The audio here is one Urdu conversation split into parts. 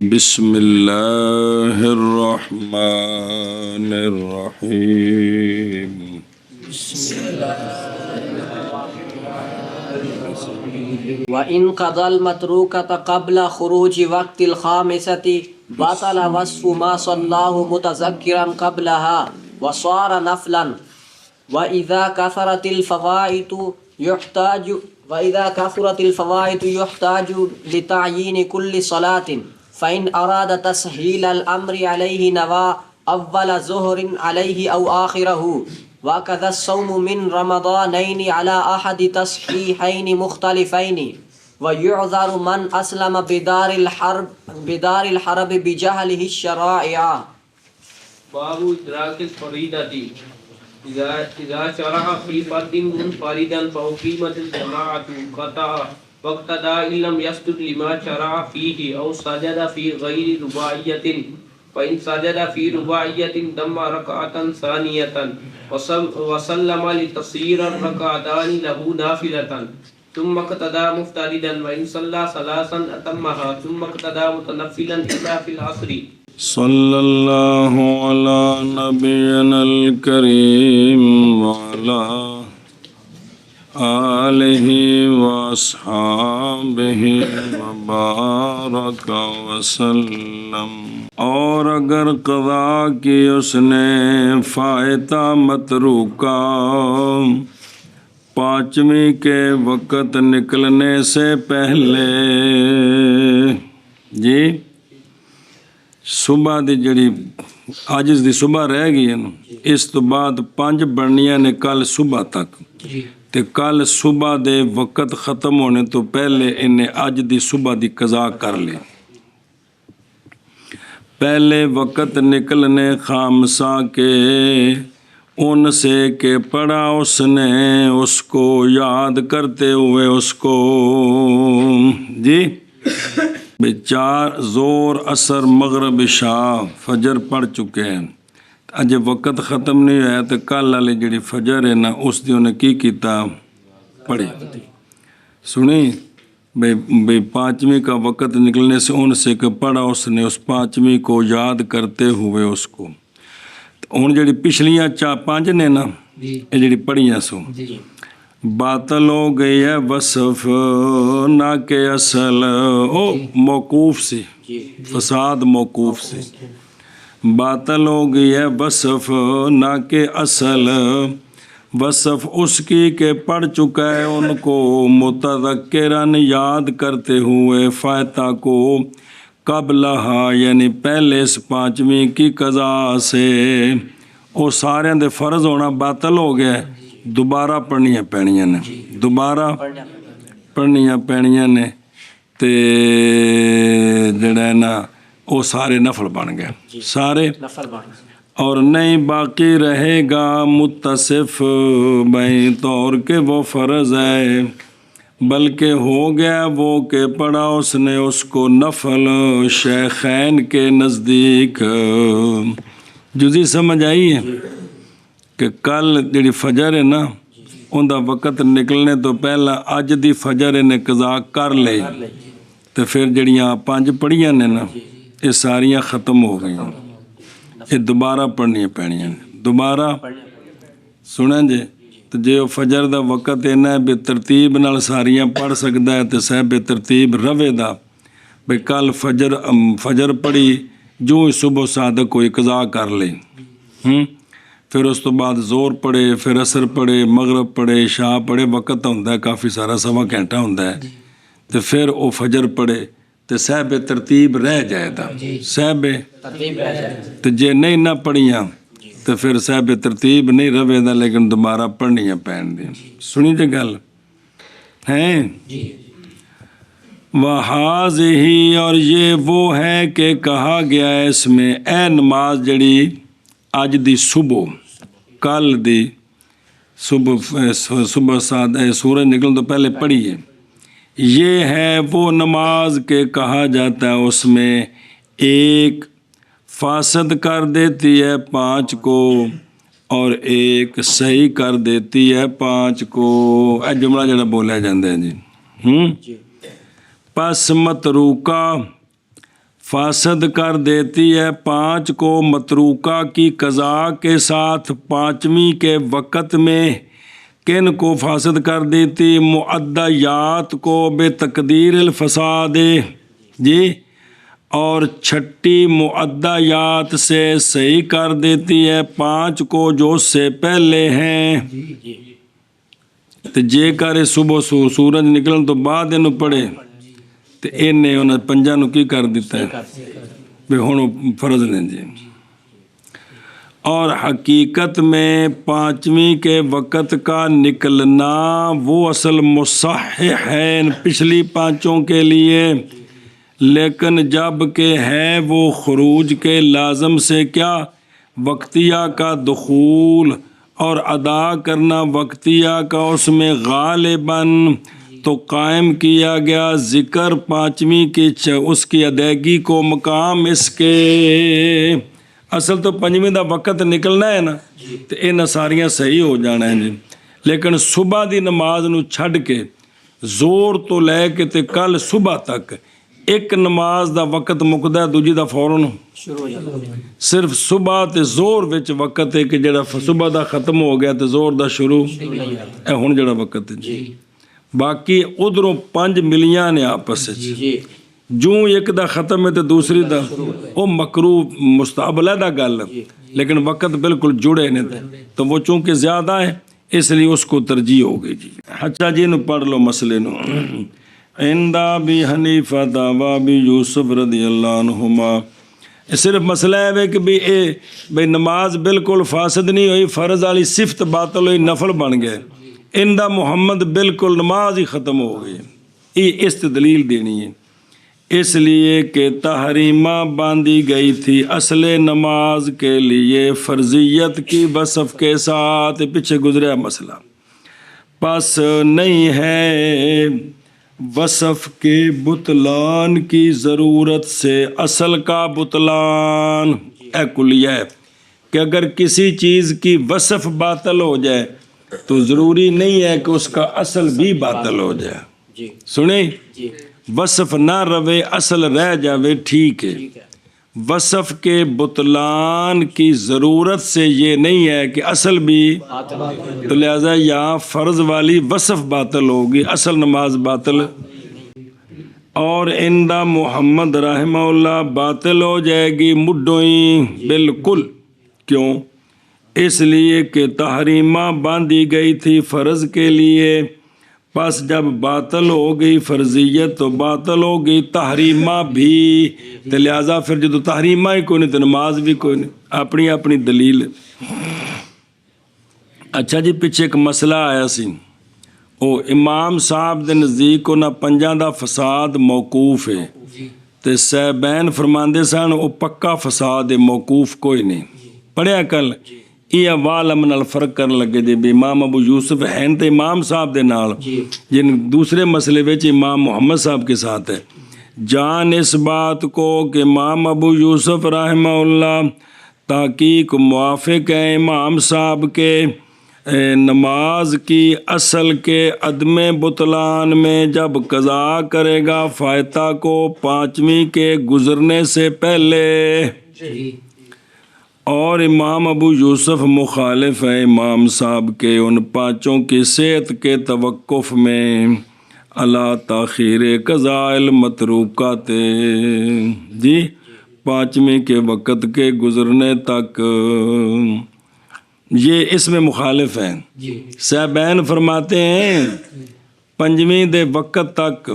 بسم اللہ الرحمن الرحیم وَإِنْ قَضَى الْمَتْرُوكَةَ قَبْلَ خُرُوجِ وَقْتِ الْخَامِسَةِ بَطَلَ وَصْفُ مَا صَلَّاهُ مُتَذَكِّرًا قَبْلَهَا وَصَارَ نَفْلًا وَإِذَا كَثُرَتِ الْفَوَائِدُ يُحْتَاجُ لِتَعْيِينِ كُلِّ صَلَاةٍ فَإِنْ أَرَادَ تَسْهِيلَ الْأَمْرِ عَلَيْهِ نَوَى أَوَّلَ ظُهْرٍ عَلَيْهِ أَوْ آخِرَهُ وَكَذَا الصَّوْمُ مِنْ رَمَضَانَيْنِ عَلَى أَحَدِ تَصْحِيحَيْنِ مُخْتَلِفَيْنِ وَيُعْذَرُ مَنْ أَسْلَمَ بِدَارِ الْحَرْبِ بِجَهْلِهِ الشَّرَائِعَ. باب ادراک الفریدۃ اذا شرع فی فرد منفردا فاقیمت الجماعۃ قطع واقتدى ان لم يسجد لما شرع فيه او سجد في غیر رباعیۃ فإن سجد في رباعیۃ دم رکعۃ ثانیۃ وسلم لتصير الركعتان له نافلۃ ثم اقتدى مفتردا وإن صلى ثلاثا أتمها ثم اقتدى متنفلا إلا في العصر. صلی اللہ علی نبینا الکریم وعلی آلہ واصحابہ وبارک وسلم. اور اگر قضا کی اس نے فائتہ متروکہ پانچویں کے وقت نکلنے سے پہلے جی صبح دی جڑی اج دی صبح رہ گئی ہے نا اس تو بعد 5 بننیاں نے کل صبح تک تے کل صبح دے وقت ختم ہونے تو پہلے انہیں اج دی صبح دی قضا کر لی. پہلے وقت نکلنے خامسہ کے ان سے کہ پڑھا اس نے اس کو یاد کرتے ہوئے اس کو جی بے 4 زور اثر مغرب عشاء فجر پڑھ چکے ہیں. اج وقت ختم نہیں ہوا تو کل والی جڑی فجر ہے نا اس دی انہیں کی کیتا پڑھی سنی بھئی 5ویں کا وقت نکلنے سے ان سے کہ پڑھا اس نے اس 5ویں کو یاد کرتے ہوئے اس کو. ہن جڑی پچھلیاں 5 نے نا یہ جڑی پڑھیاں سو باطل ہو گئی ہے وصف نہ کہ اصل موقوف سے فساد موقوف سے باطل ہو گئی ہے وصف نہ کہ اصل وصف اس کی کہ پڑھ چکا ہے ان کو متذکرن یاد کرتے ہوئے فائتہ کو قبلہا یعنی پہلے اس 5ویں کی قضا سے وہ سارے دے فرض ہونا باطل ہو گیا ہے. دوبارہ پڑھنیاں پینیاں نے تے جڑا ہے نا وہ سارے نفل بن گئے سارے اور نہیں باقی رہے گا متصف بھائی طور کہ وہ فرض ہے بلکہ ہو گیا وہ کہ پڑھا اس نے اس کو نفل شیخین کے نزدیک. جزی سمجھ آئی ہے کہ کل جڑی فجر ہے نا ان دا وقت نکلنے تو پہلا اج دی فجر نے قضا کر لے تو پھر جڑیاں 5 پڑھیاں نے نا یہ ساریاں ختم ہو گئی یہ دوبارہ پڑھنیاں پینیاں دوبارہ سنیں جے تو جے وہ فجر دا وقت اینا ہے بے ترتیب نال ساریاں پڑھ سکتا ہے تو سہ بے ترتیب روے دا بھئی کل فجر پڑھی جو صبح صادق کوئی قضا کر لے پھر اس تو بعد زور پڑھے پھر عصر پڑھے مغرب پڑھے عشاء پڑھے وقت ہوتا ہے کافی سارا 1.25 گھنٹہ ہوتا ہے تو پھر وہ فجر پڑھے تو سہ بے ترتیب رہ جائے گا سہ بے تو جے نہیں نہ پڑھیاں تو پھر سہ بے ترتیب نہیں رہے گا لیکن دوبارہ پڑھنیاں پین دی. سنی جے گل ہیں وَهَذِهِ اور یہ وہ ہے کہ کہا گیا ہے اس میں اے نماز جڑی اج دی صبح کل دی صبح سورج نکلنے تو پہلے پڑھیے یہ ہے وہ نماز کہ کہا جاتا ہے اس میں ایک فاسد کر دیتی ہے 5 کو اور ایک صحیح کر دیتی ہے 5 کو. اے جملہ جڑا بولیا جاندہ ہے جی پس متروکہ فاسد کر دیتی ہے 5 کو متروکہ کی قضا کے ساتھ 5ویں کے وقت میں. کن کو فاسد کر دیتی؟ معدیات کو بے تقدیر الفساد جی، اور 6 معدیات سے صحیح کر دیتی ہے 5 کو جو اس سے پہلے ہیں. تو جے کرے صبح سورج نکلن تو بعد انہوں پڑھے تو انہیں انہوں 5 نو کی کر دیتا ہے بھی ہوں فرض نے جی. اور حقیقت میں 5ویں کے وقت کا نکلنا وہ اصل مصحح ہے پچھلی 5 کے لیے، لیکن جب کہ ہے وہ خروج کے لازم سے کیا وقتیہ کا دخول اور ادا کرنا وقتیہ کا اس میں غالباً، تو قائم کیا گیا ذکر 5ویں کی اس کی ادائیگی کو مقام اس کے. اصل تو 5ویں دا وقت نکلنا ہے نا تو یہ ساریاں صحیح ہو جانا ہے جی، لیکن صبح دی نماز نو چھڈ کے زور تو لے کے تے کل صبح تک ایک نماز دا وقت مکدا ہے، دوجی دا فوراً شروع ہو جاتا. صرف صبح تے زور وچ وقت ہے کہ جڑا صبح دا ختم ہو گیا تے زور دا شروع اے ہن جڑا وقت ہے جی. باقی ادھروں 5 ملیاں نے آپس وچ جی جوں ایک دا ختم ہے تے دوسری دا او مکروہ مستحب علیحدہ گل ہے، لیکن وقت بالکل جڑے نے تو وہ چونکہ زیادہ ہے اس لیے اس کو ترجیح ہو گئی جی. اچھا جی نو پڑھ لو مسئلے نو. عند ابی حنیفہ و ابی یوسف رضی اللہ عنہما. صرف مسئلہ ہے کہ بھئی نماز بالکل فاسد نہیں ہوئی، فرض والی صفت باطل ہوئی، نفل بن گئے. عند محمد بالکل نماز ہی ختم ہو گئی. یہ اس دلیل دینی ہے اس لیے کہ تحریمہ باندھی گئی تھی اصل نماز کے لیے فرضیت کی وصف کے ساتھ، پیچھے گزرا مسئلہ. پس نہیں ہے وصف کے بطلان کی ضرورت سے اصل کا بطلان. اے کلیہ ہے کہ اگر کسی چیز کی وصف باطل ہو جائے تو ضروری نہیں ہے کہ اس کا اصل بھی باطل ہو جائے. جی سنیں، جی وصف نہ رہے اصل رہ جاوے ٹھیک ہے. وصف کے بطلان کی ضرورت سے یہ نہیں ہے کہ اصل بھی، تو لہذا یہاں فرض والی وصف باطل ہوگی، اصل نماز باطل. اور عند محمد رحمہ اللہ باطل ہو جائے گی مڈوئی بالکل. کیوں؟ اس لیے کہ تحریمہ باندھی گئی تھی فرض کے لیے، پس جب باطل ہو گئی فرضیت تو باطل ہو گئی تحریمہ بھی. تو لہٰذا پھر جدو تحریمہ ہی کوئی نہیں تو نماز بھی کوئی نہیں. اپنی اپنی دلیل. اچھا جی پیچھے ایک مسئلہ آیا سی، او امام صاحب دے نزدیک انہاں 5 دا فساد موقوف ہے تے صاحبین فرماندے سن او پکا فساد ہے، موقوف کوئی نہیں. پڑھیا کل یہ والم نال فرق کرن لگے جی بھی امام ابو یوسف ہیں تے امام صاحب دے نال، جن دوسرے مسئلے وچ امام محمد صاحب کے ساتھ ہے. جان اس بات کو کہ امام ابو یوسف رحمہ اللہ تحقیق موافق ہے امام صاحب کے نماز کی اصل کے عدم بطلان میں جب قضا کرے گا فائتہ کو 5ویں کے گزرنے سے پہلے. اور امام ابو یوسف مخالف ہے امام صاحب کے ان 5 کی صحت کے توقف میں اللہ تاخیر قضاء المتروکات جی 5ویں کے وقت کے گزرنے تک. یہ اس میں مخالف ہیں. صاحبین فرماتے ہیں 5ویں دے وقت تک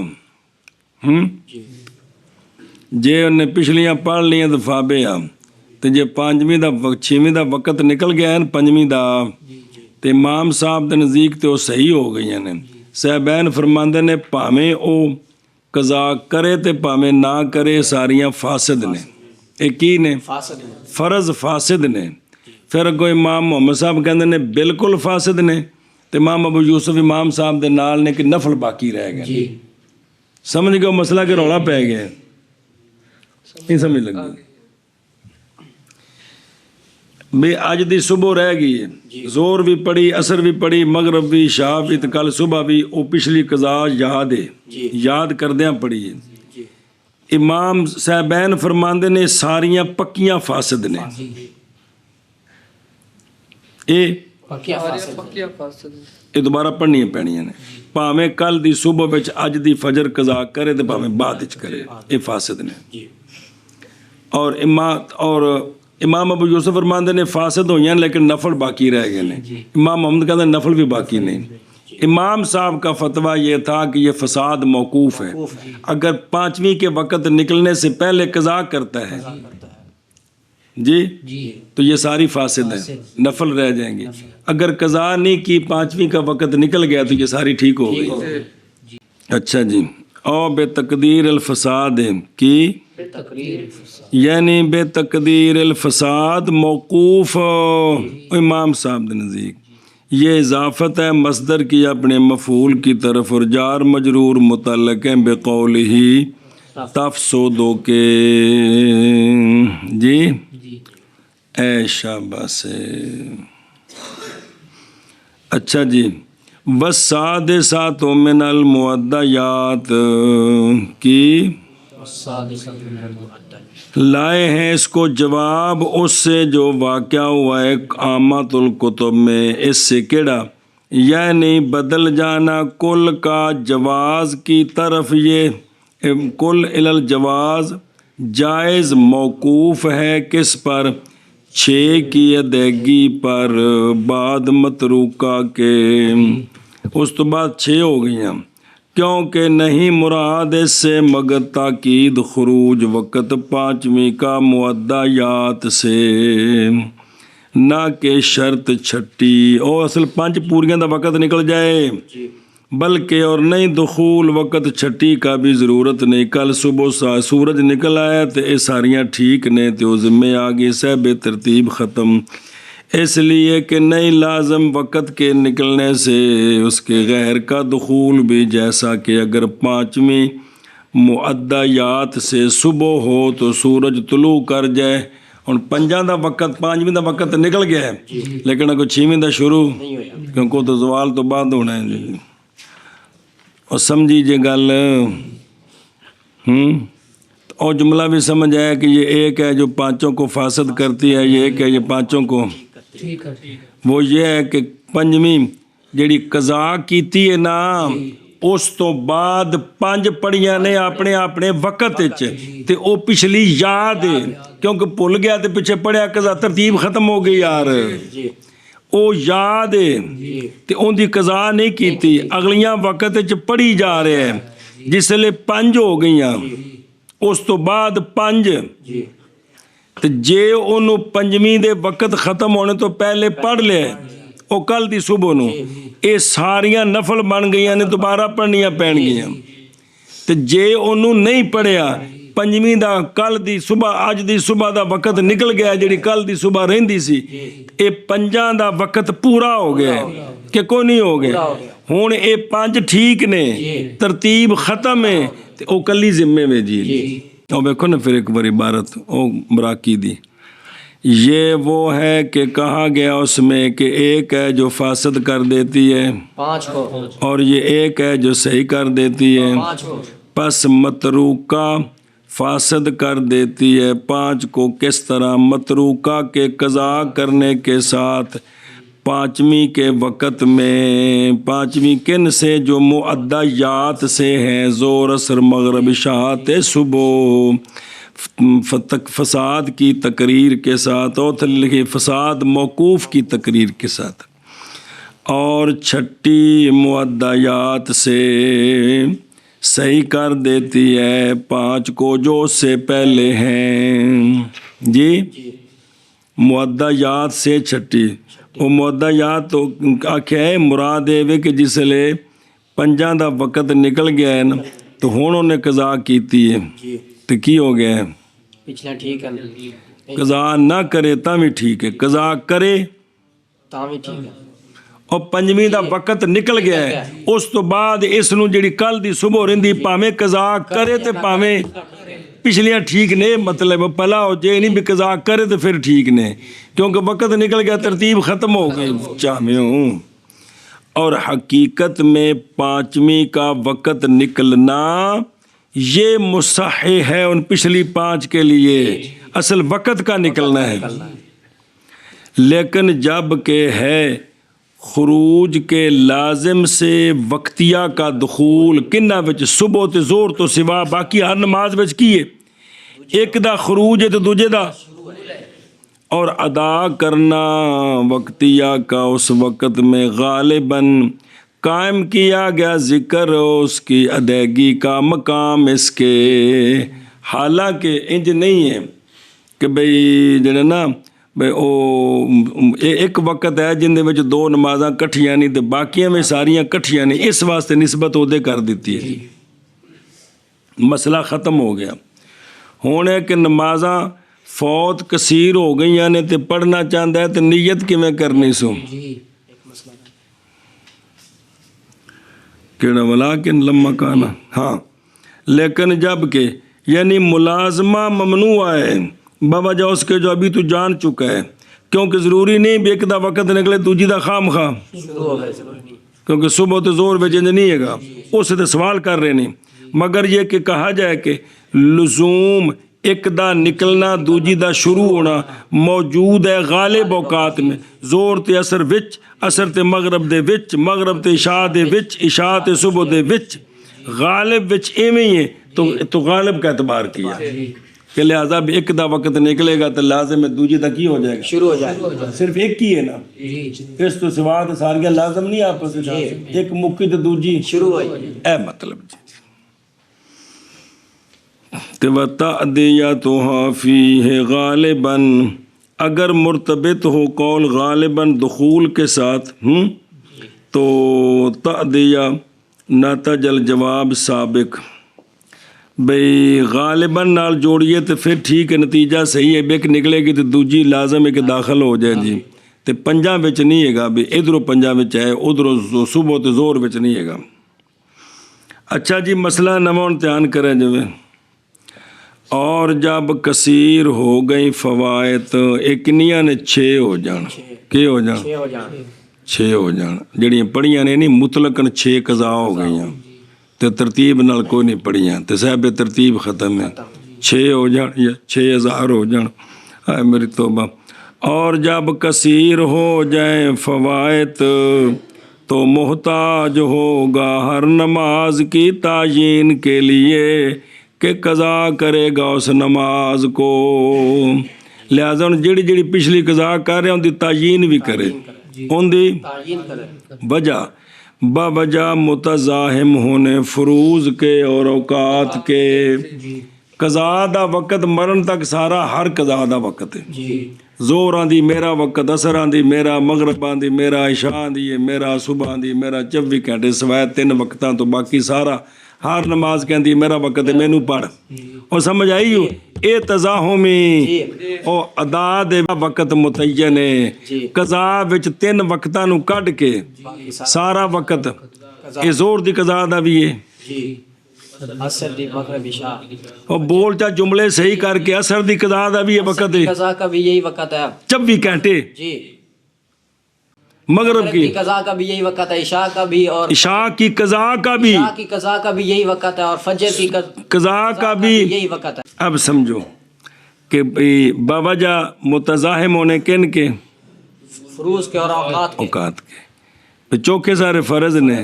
جے انہیں پچھلیاں پڑھ لیاں تو فابے آ تو جے 5ویں دا 6ویں دا وقت نکل گیا ہے 5ویں دا تو امام صاحب دے نزدیک تو صحیح ہو گئی ہیں. صاحبین فرماندے نے پاویں او قضا کرے تے پاویں نہ کرے ساریاں فاسد نے. ایک ہی نے فرض فاسد نے. پھر اگو امام محمد صاحب کہندے نے بالکل فاسد نے تے امام ابو یوسف امام صاحب دے نال نے کہ نفل باقی رہ گئے. سمجھ گئے مسئلہ کہ رولا پہ گئے نہیں سمجھ لگی بھی اج دی صبح رہ گئی ہے، زور بھی پڑھی اثر بھی پڑھی مغرب بھی عشاء بھی کل صبح بھی، وہ پچھلی قضا یاد ہے، یاد کردیاں پڑھی ہے. ਇਮਾਮ ਸਾਹਿਬੈਨ ਫਰਮਾਉਂਦੇ ਨੇ ਸਾਰੀਆਂ ਪੱਕੀਆਂ ਫਾਸਦ ਨੇ। ਇਹ ਦੁਬਾਰਾ ਪੜ੍ਹਨੀਆਂ ਪੈਣੀਆਂ ਨੇ, ਭਾਵੇਂ ਕੱਲ ਦੀ ਸੁਬਹ ਵਿੱਚ ਅੱਜ ਦੀ ਫਜਰ ਕਜ਼ਾ ਕਰੇ ਤੇ ਭਾਵੇਂ ਬਾਅਦ ਵਿੱਚ ਕਰੇ, ਇਹ ਫਾਸਦ ਨੇ। ਔਰ ਇਮਾਮ ਅਬੂ ਯੂਸਫ ਫਰਮਾਉਂਦੇ ਨੇ ਫਾਸਦ ਹੋਈਆਂ ਲੇਕਿਨ ਨਫਲ ਬਾਕੀ رہ گئے نے۔ امام محمد کہتے ہیں نفل بھی باقی نہیں۔ امام صاحب کا فتویٰ یہ تھا کہ یہ فساد موقوف ہے، اگر پانچویں کے وقت نکلنے سے پہلے قضا کرتا ہے جی تو یہ ساری فاسد ہیں، نفل رہ جائیں گے۔ اگر قضا نہیں کی، پانچویں کا وقت نکل گیا تو یہ ساری ٹھیک ہو گئی۔ اچھا جی، او بے تقدیر الفساد کی یعنی بے تقدیر الفساد موقوف امام صاحب کے نزدیک یہ اضافت ہے مصدر کی اپنے مفعول کی طرف، اور جار مجرور متعلق ہے بقولہ تفسدو کے جی اے شاباش۔ اچھا جی، والسادسات من المعدیات کی لائے ہیں اس کو جواب اس سے جو واقعہ ہوا ہے عامۃ الکتب میں، اس سے کیڑا یعنی بدل جانا کل کا جواز کی طرف، یہ کل الی الجواز جائز موقوف ہے کس پر؟ 6 کی ادائیگی پر، بعد متروکہ کے، اس تو بعد 6 ہو گئی ہیں، کیونکہ نہیں مراد اس سے مگر تاکید خروج وقت پانچویں کا معدیات سے، نہ کہ شرط چھٹی اور اصل 5 پوریاں دا وقت نکل جائے، بلکہ اور نہیں دخول وقت چھٹی کا بھی ضرورت نہیں۔ کل صبح سورج نکل آیا تو یہ ساریاں ٹھیک نے تو ذمے آگے سے بے ترتیب ختم، اس لیے کہ نہیں لازم وقت کے نکلنے سے اس کے غیر کا دخول بھی، جیسا کہ اگر 5ویں معدیات سے صبح ہو تو سورج طلوع کر جائے، اور 5 دا وقت 5ویں دا وقت نکل گیا ہے لیکن اگر 6ویں دا شروع، کیونکہ تو زوال تو بعد ہونا ہے جی، اور سمجھی جی گل اور جملہ بھی سمجھ آیا کہ یہ ایک ہے جو 5 کو فاسد کرتی ہے، یہ ایک ہے یہ 5 کو، وہ یہ ہے کہ 5ویں جیڑی قضا کیتی ہے نا اس تو بعد 5 پڑھیاں نے اپنے اپنے وقت تے او پچھلی یاد ہے، کیونکہ بھول گیا تے پیچھے پڑھیا قضا ترتیب ختم ہو گئی یار، او یاد ہے تے ان دی قضا نہیں کیتی، اگلیاں وقت پڑھی جا رہے ہیں، جس لئے 5 ہو گئیاں اس تو بعد 5 تے جے انہوں 5ویں دے وقت ختم ہونے تو پہلے پڑھ لے او کل دی صبح نو، اے ساریاں نفل بن گئیاں نے دوبارہ پڑھنیاں پین گئیاں، تے جے انہوں نہیں پڑھیا 5ویں دا کل دی صبح اج دی صبح دا وقت نکل گیا، جڑی کل دی صبح رہندی سی، اے 5 دا وقت پورا ہو گیا کہ کوئی نہیں ہو گیا، ہون اے 5 ٹھیک نے، ترتیب ختم ہے، تے او کلی ذمے میں جی۔ اور دیکھو نا پھر ایک بار عبارت او مراکی دی، یہ وہ ہے کہ کہا گیا اس میں کہ ایک ہے جو فاسد کر دیتی ہے 5 کو، اور یہ ایک ہے جو صحیح کر دیتی ہے، 5 کو، پس متروکہ فاسد کر دیتی ہے 5 کو، کس طرح؟ متروکہ کے قضا کرنے کے ساتھ 5ویں کے وقت میں، 5ویں کن سے؟ جو معدیات سے ہیں، زور اثر مغرب اشاعت صبح، فساد کی تقریر کے ساتھ، اور لکھے فساد موقوف کی تقریر کے ساتھ، اور 6 معدیات سے صحیح کر دیتی ہے 5 کو جو اس سے پہلے ہیں جی، معدیات سے 6، وہ معدیات تو آکھیا ہے مراد ہے کہ جس لئے 5 دا وقت نکل گیا ہے نا تو ہون انہوں نے قضا کیتی ہے تو کی ہو گیا ہے؟ پچھلا ٹھیک ہے، قضا نہ کرے تاں بھی ٹھیک ہے، قضا کرے تاں بھی ٹھیک ہے، اور 5ویں دا وقت نکل گیا ہے، اس تو بعد اس نو جڑی کل دی صبح رہندی پاویں قضا کرے تے پاویں پچھلیاں ٹھیک نے، مطلب پلا ہو جائے نہیں بھی قضا کرے تو پھر ٹھیک نے، کیونکہ وقت نکل گیا، ترتیب ختم ہو گئی چاہوں۔ اور حقیقت میں 5ویں کا وقت نکلنا یہ مصحح ہے ان پچھلی 5 کے لیے، اصل وقت کا نکلنا ہے، لیکن جب کہ ہے خروج کے لازم سے وقتیہ کا دخول کنہ وچ صبح تے زور تو سوا باقی ہر نماز وچ کیے، ایک دا خروج ہے تو دوجے دا، اور ادا کرنا وقتیہ کا اس وقت میں غالباً قائم کیا گیا ذکر اس کی ادائیگی کا مقام اس کے، حالانکہ انج نہیں ہے کہ بھئی جڑا نا بھئی او ایک وقت ہے جن دے وچ 2 نمازاں کٹھیاں نہیں تے باقیاں میں ساریاں کٹھیاں نہیں، اس واسطے نسبت اودے کر دیتی ہے، مسئلہ ختم ہو گیا۔ ہن ہے کہ نمازاں فوت کثیر ہو گئیاں نے تے پڑھنا چاہتا ہے تے نیت کیویں کرنی سو، کیڑا ولیکن لما کانا، ہاں لیکن جب کہ یعنی ملازمہ ممنوع ہے بوجہ اس کے جو ابھی تو جان چکا ہے، کیونکہ ضروری نہیں بھی ایک دا وقت نکلے دوجی دا خام خواہ، کیونکہ صبح تو زور بجے نہیں ہے گا، اس سے سوال کر رہے نہیں، مگر یہ کہ کہا جائے کہ لزوم ایک دا نکلنا دوجی دا شروع ہونا موجود ہے غالب اوقات میں، زور تے اثر وچ، اثر تے مغرب دے وچ، مغرب تے عشاء دے وچ، عشاء تے صبح دے وچ، غالب وچ ایویں ہی ہے تو غالب کا اعتبار کیا کہ لہذا بھی ایک دا وقت نکلے گا تو لازم ہے دوجی دا کی ہو جائے گا، شروع ہو جائے، صرف ایک ہی ہے نا، اس تو سوا تو ساریاں لازم نہیں آپس میں، ایک مکی تو دوجی شروع ہو جائے، اے مطلب جی وَتَعْدِيَتُهَا فِيهِ غَالِبًا اگر مرتبط ہو قول غالباً دخول کے ساتھ تو تعدیہ نتج الجواب سابق، بھئی غالباً نال جوڑیے تو پھر ٹھیک ہے نتیجہ صحیح ہے، بیک نکلے گی تو دوجی لازم ہے کہ داخل ہو جائے جی، تو پنجاں وچ نہیں ہے گا بھی ادھروں پنجاں وچ ہے ادھروں صبح تو زور وچ نہیں ہے گا۔ اچھا جی مسئلہ نواں دھیان کریں جو اور جب کثیر ہو گئی فوائد ایکنیاں نے 6 ہو جان، کی ہو جان 6 ہو جان، جڑیاں پڑھیاں نے نہیں مطلقاً 6 قضا ہو گئیاں تے ترتیب نال کوئی نہیں پڑھیاں تے صاحب ترتیب ختم ہے، 6 ہو جان یا 6000 ہو جان، ہائے میری توبہ۔ اور جب کثیر ہو جائیں فوائد تو محتاج ہوگا ہر نماز کی تعیین کے لیے کہ قضا کرے گا اس نماز کو، لہذا جڑی جڑی پچھلی قضا کر رہے ہیں ان دی تعیین بھی کرے، ان دی وجہ بوجہ متزاحم ہونے فروض کے اور اوقات کے، قضا دا وقت مرن تک سارا ہر قضا دا وقت ہے، زور آندی میرا وقت، اثر آندی میرا، مغرب آندی میرا، عشاء آندی ہے میرا، صبح آندی میرا، 24 گھنٹے سوائے 3 وقتاں تو باقی سارا ہر نماز کہندی میرا وقت ہے مینوں پڑھ، اور سمجھ آئی ہو اے تزاحمی او ادا دے وقت متعین ہے، قضا وچ 3 وقتاں نو کڈ کے سارا وقت اے زور دی قضا دا بھی ہے، اثر دی مغرب عشاء، اور بول چا جملے صحیح کر کے اثر دی قضا دا بھی ہے وقت ہے، قضا کا بھی یہی وقت ہے 24 گھنٹے، جی مغرب کی قضا کا بھی یہی وقت ہے، عشاء کا بھی، اور عشاء کی قضا کا بھی، عشاء کی قضا کا بھی یہی وقت ہے، اور فجر کی قضا کا بھی یہی وقت ہے۔ اب سمجھو کہ باوجہ متزاحم ہونے کن کے فروض کے اور اوقات کے، اوقات کے چوکھے سارے فرض نے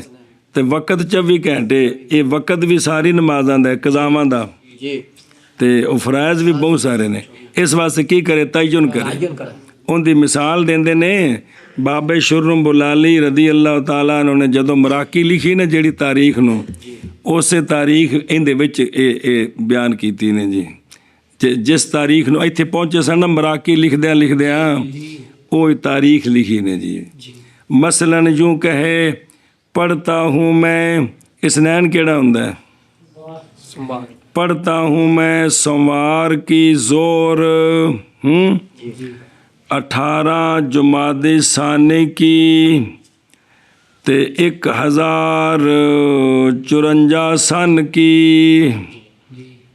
تے وقت 24 گھنٹے، یہ وقت بھی ساری نمازاں دا قضاواں دا جی تے او فرائض بھی بہت سارے نے، اس واسطے کی کرے تعین کرے، تعین کرے، ان دی مثال دیندے نے بابے شرم بلالی رضی اللہ تعالیٰ عنہ نے جدوں مراقی لکھی نا جیڑی تاریخ نو، اسے تاریخ اندے وچ اے بیان کیتی نے جی، جس تاریخ نو ایتھے پہنچے سن مراقی لکھدیاں وہ تاریخ لکھی نے جی، مثلاً یوں کہے پڑھتا ہوں میں، اسنین کیڑا ہوندا ہے، پڑھتا ہوں میں سوار کی زور 18 جمادی ثانی کی تے 1054 سن کی،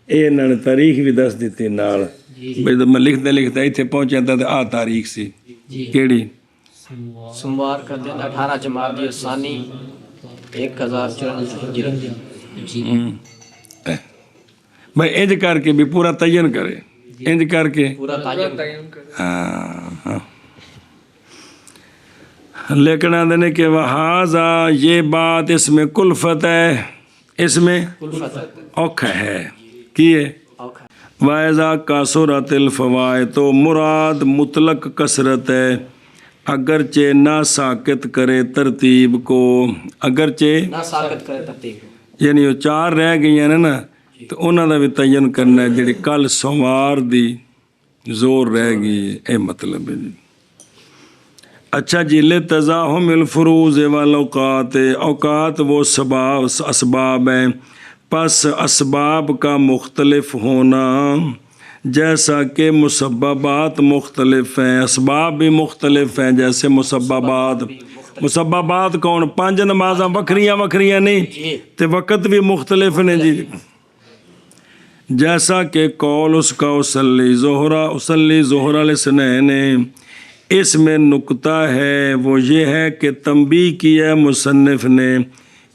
اے انہوں نے تاریخ بھی دس دیتی نال، بھئی میں لکھتا ایتھے پہنچیا تھا تے آ تاریخ سی کیڑی، سوموار کا دن 18 جمادی الثانی 1054 ہجری۔ بھائی انج کر کے بھی پورا تعین کرے، انج کر کے پورا تعین ہاں۔ لیکن آدھے نے کہ وہذا یہ بات اس میں کلفت ہے، اس میں اوکھا ہے کی ہے۔ وَإِذَا كَثُرَتِ الْفَوَائِدُ تو مراد مطلق کثرت ہے، اگرچہ نہ ساکت کرے ترتیب کو، اگرچہ نہ ساکت کرے ترتیب، یعنی وہ 4 رہ گئی نا تو انہوں دا بھی تعین کرنا ہے، جڑی کل سوموار دی زور رہ گئی، اے مطلب ہے جی۔ اچھا جی، لِتَزَاحُمِ الْفُرُوضِ وَالْأَوْقَاتِ اوقات وہ اسباب ہیں، پس اسباب کا مختلف ہونا، جیسا کہ مسببات مختلف ہیں، اسباب بھی مختلف ہیں جیسے مسببات۔ مسببات کون؟ 5 نمازاں وکھریاں وکھریاں نہیں تے وقت بھی مختلف نے جی، جیسا کہ قول اس کا اصلی ظہر الاثنین، اس میں نکتہ ہے وہ یہ ہے کہ تنبیہ کیا ہے مصنف نے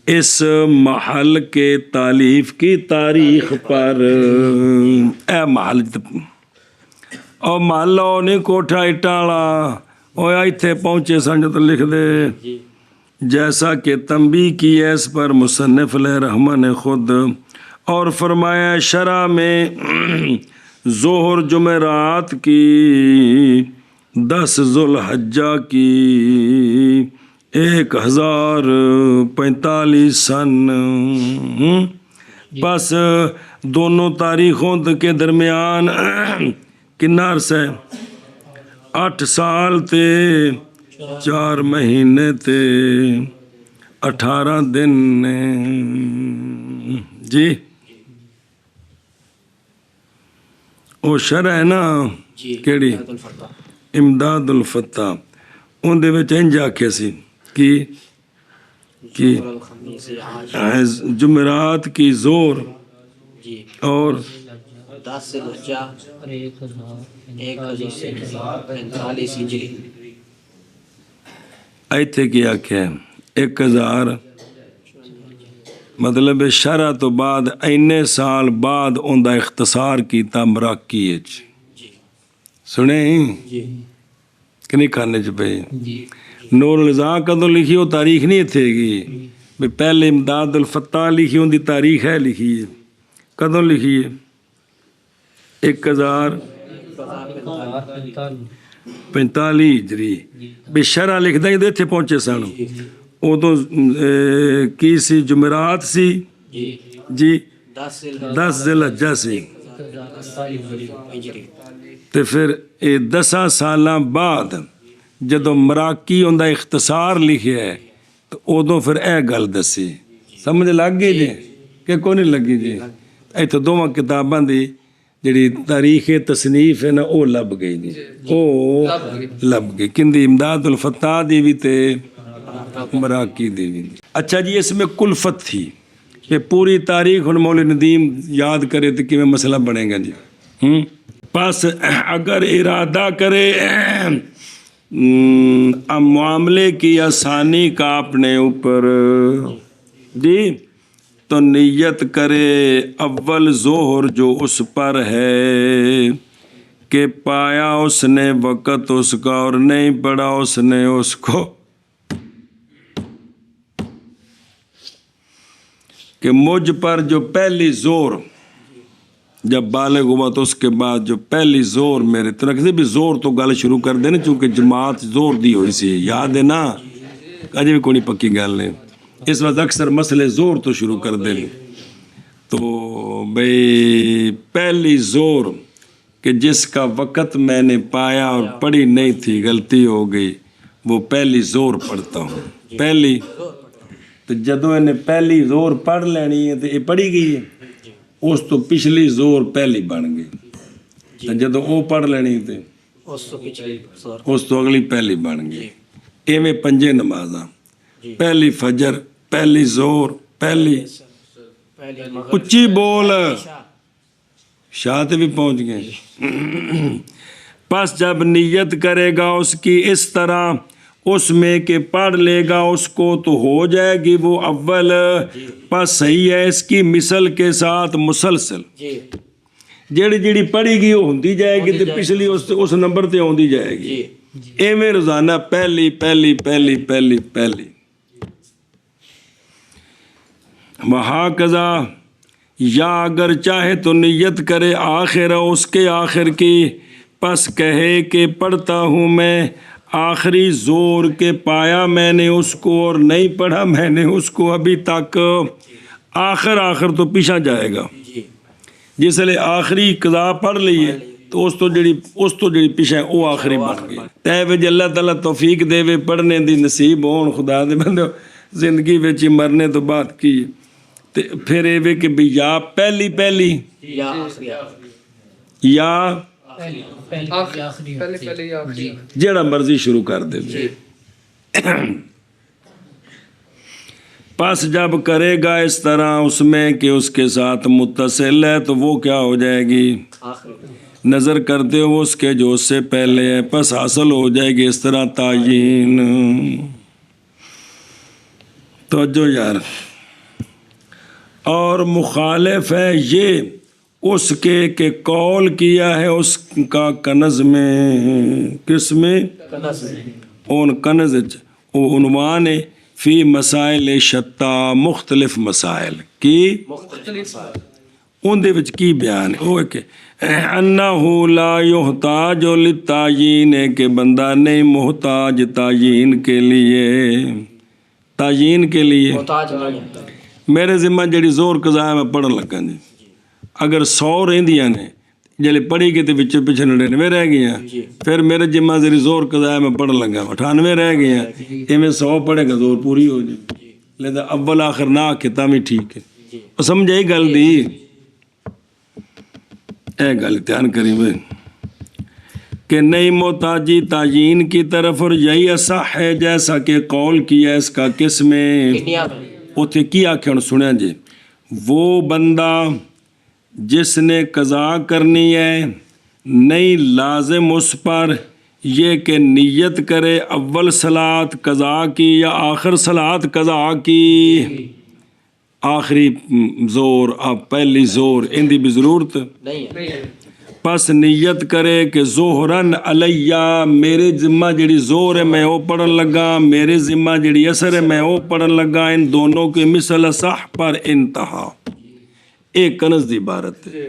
اس محل کے تالیف کی تاریخ پر۔ اے محل او محل او نہیں کوٹھا اٹالا او ایتھے پہنچے سن جو تو لکھ دے، جیسا کہ تنبیہ کی ہے اس پر مصنف علیہ رحمہ نے خود، اور فرمایا شرح میں ظہر جمعرات کی 10 ذوالحجہ کی 1045 سن، بس دونوں تاریخوں کے درمیان کنا عرصہ ہے؟ 8 سال تے 4 مہینے تے 18 دن جی۔ وہ شرح ہے نا کیڑی امداد الفتح، ان دے وچ انج آکھیا سی کہ جمعرات کی زور اور 10 ذوالحجہ 1045 ہجری، ایتھے کی آکھیا ہے 1000 مطلب شرح تو بعد اینے سال بعد ان دا اختصار کیتا مراکی وچ، سنے کہ نہیں کھانے چ پے؟ نور الزا کدوں لکھی وہ تاریخ نہیں اتھے گی بھی، پہلے امداد الفتح لکھی ان دی تاریخ ہے لکھی ہے، کدوں لکھی ہے؟ 1045 ہجری، بھی شرح لکھدا ہی اتھے پہنچے سن، ادو کی سی جمعرات سی جی 10 ذوالحجہ سی، تے پھر 10 سالاں بعد جدو مراکی ان دا اختصار لکھیا ہے تو ادو پھر اے گل دسی، سمجھ لگ گئی جی کہ کوئی نہیں لگی جی؟ ایتھے دونوں کتاباں دی جڑی تاریخ تصنیف ہے نا وہ لب گئی جی، وہ لب گئی، کندی امداد الفتح دی بھی تے مراکی دی بھی۔ اچھا جی، اس میں کلفت تھی کہ پوری تاریخ ہن مولوی ندیم یاد کرے تو کیویں مسئلہ بنے گا جی۔ پس اگر ارادہ کرے معاملے کی آسانی کا اپنے اوپر جی، تو نیت کرے اول ظہر جو اس پر ہے کہ پایا اس نے وقت اس کا اور نہیں پڑھا اس نے اس کو، کہ مجھ پر جو پہلی زور جب بالغ ہوا تو اس کے بعد جو پہلی زور میرے تو رکھتے بھی زور تو گل شروع کر دینا، چونکہ جماعت زور دی ہوئی سی، یاد ہے نا، اجے بھی کوئی پکی گل نہیں، اس وقت اکثر مسئلے زور تو شروع کر دیں، تو بھئی پہلی زور کہ جس کا وقت میں نے پایا اور پڑھی نہیں تھی، غلطی ہو گئی، وہ پہلی زور پڑھتا ہوں، پہلی تو جدوں انہیں پہلی زور پڑھ لینی ہے تو یہ پڑھی گئی ہے، اس تو پچھلی زور پہلی بن گئی، جدوں وہ پڑھ لینی تھی اس تو اگلی پہلی بن گئی، ایویں 5 نمازاں، پہلی فجر، پہلی زور، پہلی اچھی بول، شاہ تے بھی پہنچ گئے۔ پس جب نیت کرے گا اس کی اس طرح اس میں کہ پڑھ لے گا اس کو تو ہو جائے گی وہ اول، پس صحیح ہے اس کی مثل کے ساتھ مسلسل، جی جیڑی جیڑی پڑھی گی وہ ہوندی جائے گی تے پچھلی اس نمبر تے ہوندی جائے گی، ایویں روزانہ پہلی پہلی پہلی پہلی پہلی۔ وہاکذا، یا اگر چاہے تو نیت کرے آخر اس کے آخر کی، پس کہے کہ پڑھتا ہوں میں آخری زور کے پایا میں نے اس کو اور نہیں پڑھا میں نے اس کو ابھی تک، آخر تو پیچھا جائے گا، جس لئے آخری قضا پڑھ لیے تو اس تو جڑی پیچھے وہ آخری بن گئی۔ تے وچ اللہ تعالیٰ توفیق دے وے پڑھنے دی نصیب ہون، خدا دے بندے زندگی وچ مرنے تو بعد کی تے پھر اے وے کہ بھی یا پہلی پہلی یا آخری یا جڑا مرضی شروع کر دے۔ پس جب کرے گا اس طرح اس میں کہ اس کے ساتھ متصل ہے تو وہ کیا ہو جائے گی؟ نظر کرتے ہو اس کے جو اس سے پہلے ہے، پس حاصل ہو جائے گی اس طرح تعین۔ توجہ یار، اور مخالف ہے یہ اس کے کہ قول کیا ہے اس کا کنز میں، کس میں؟ اون کنز عنوان ہے فی مسائل شتا، مختلف مسائل کی ان دے وچ کی بیان ہے، وہ ہے کہ انہو لا یحتاج للتعیین، ہے کہ بندہ نہیں محتاج تعیین کے لیے، تعیین کے لیے میرے ذمہ جڑی زور قضا ہے میں پڑھن لگا جی، اگر 100 رہندیاں نے جلے پڑھی گئی تو وچوں پیچھے 99 رہ گئی ہیں، پھر میرے ذمہ ذری زور قضا ہے میں پڑھن لگا 98 رہ گئی ہیں، ایویں 100 پڑھے گا زور پوری ہو جائے، لہذا اول آخر نہ آکھے تاں بھی ٹھیک ہے۔ سمجھے گل دی؟ اے گل دھیان کریں بھائی کہ نہیں محتاجی تعیین کی طرف، اور یہی اصح ہے جیسا کہ قول کیا اس کا کس میں، اتھے کی آکھیں سنیا جی، وہ بندہ جس نے قضا کرنی ہے نہیں لازم اس پر یہ کہ نیت کرے اول صلاۃ قضا کی یا آخر صلاۃ قضا کی، آخری زور اب پہلی زور ان دی بھی ضرورت نہیں، پس نیت کرے کہ ظہرن علیہ، میرے ذمہ جڑی زور ہے میں وہ پڑھن لگا، میرے ذمہ جڑی اثر ہے میں وہ پڑھن لگا، ان دونوں کے مثل صح پر انتہا، ایک کنز دی عبارت ہے،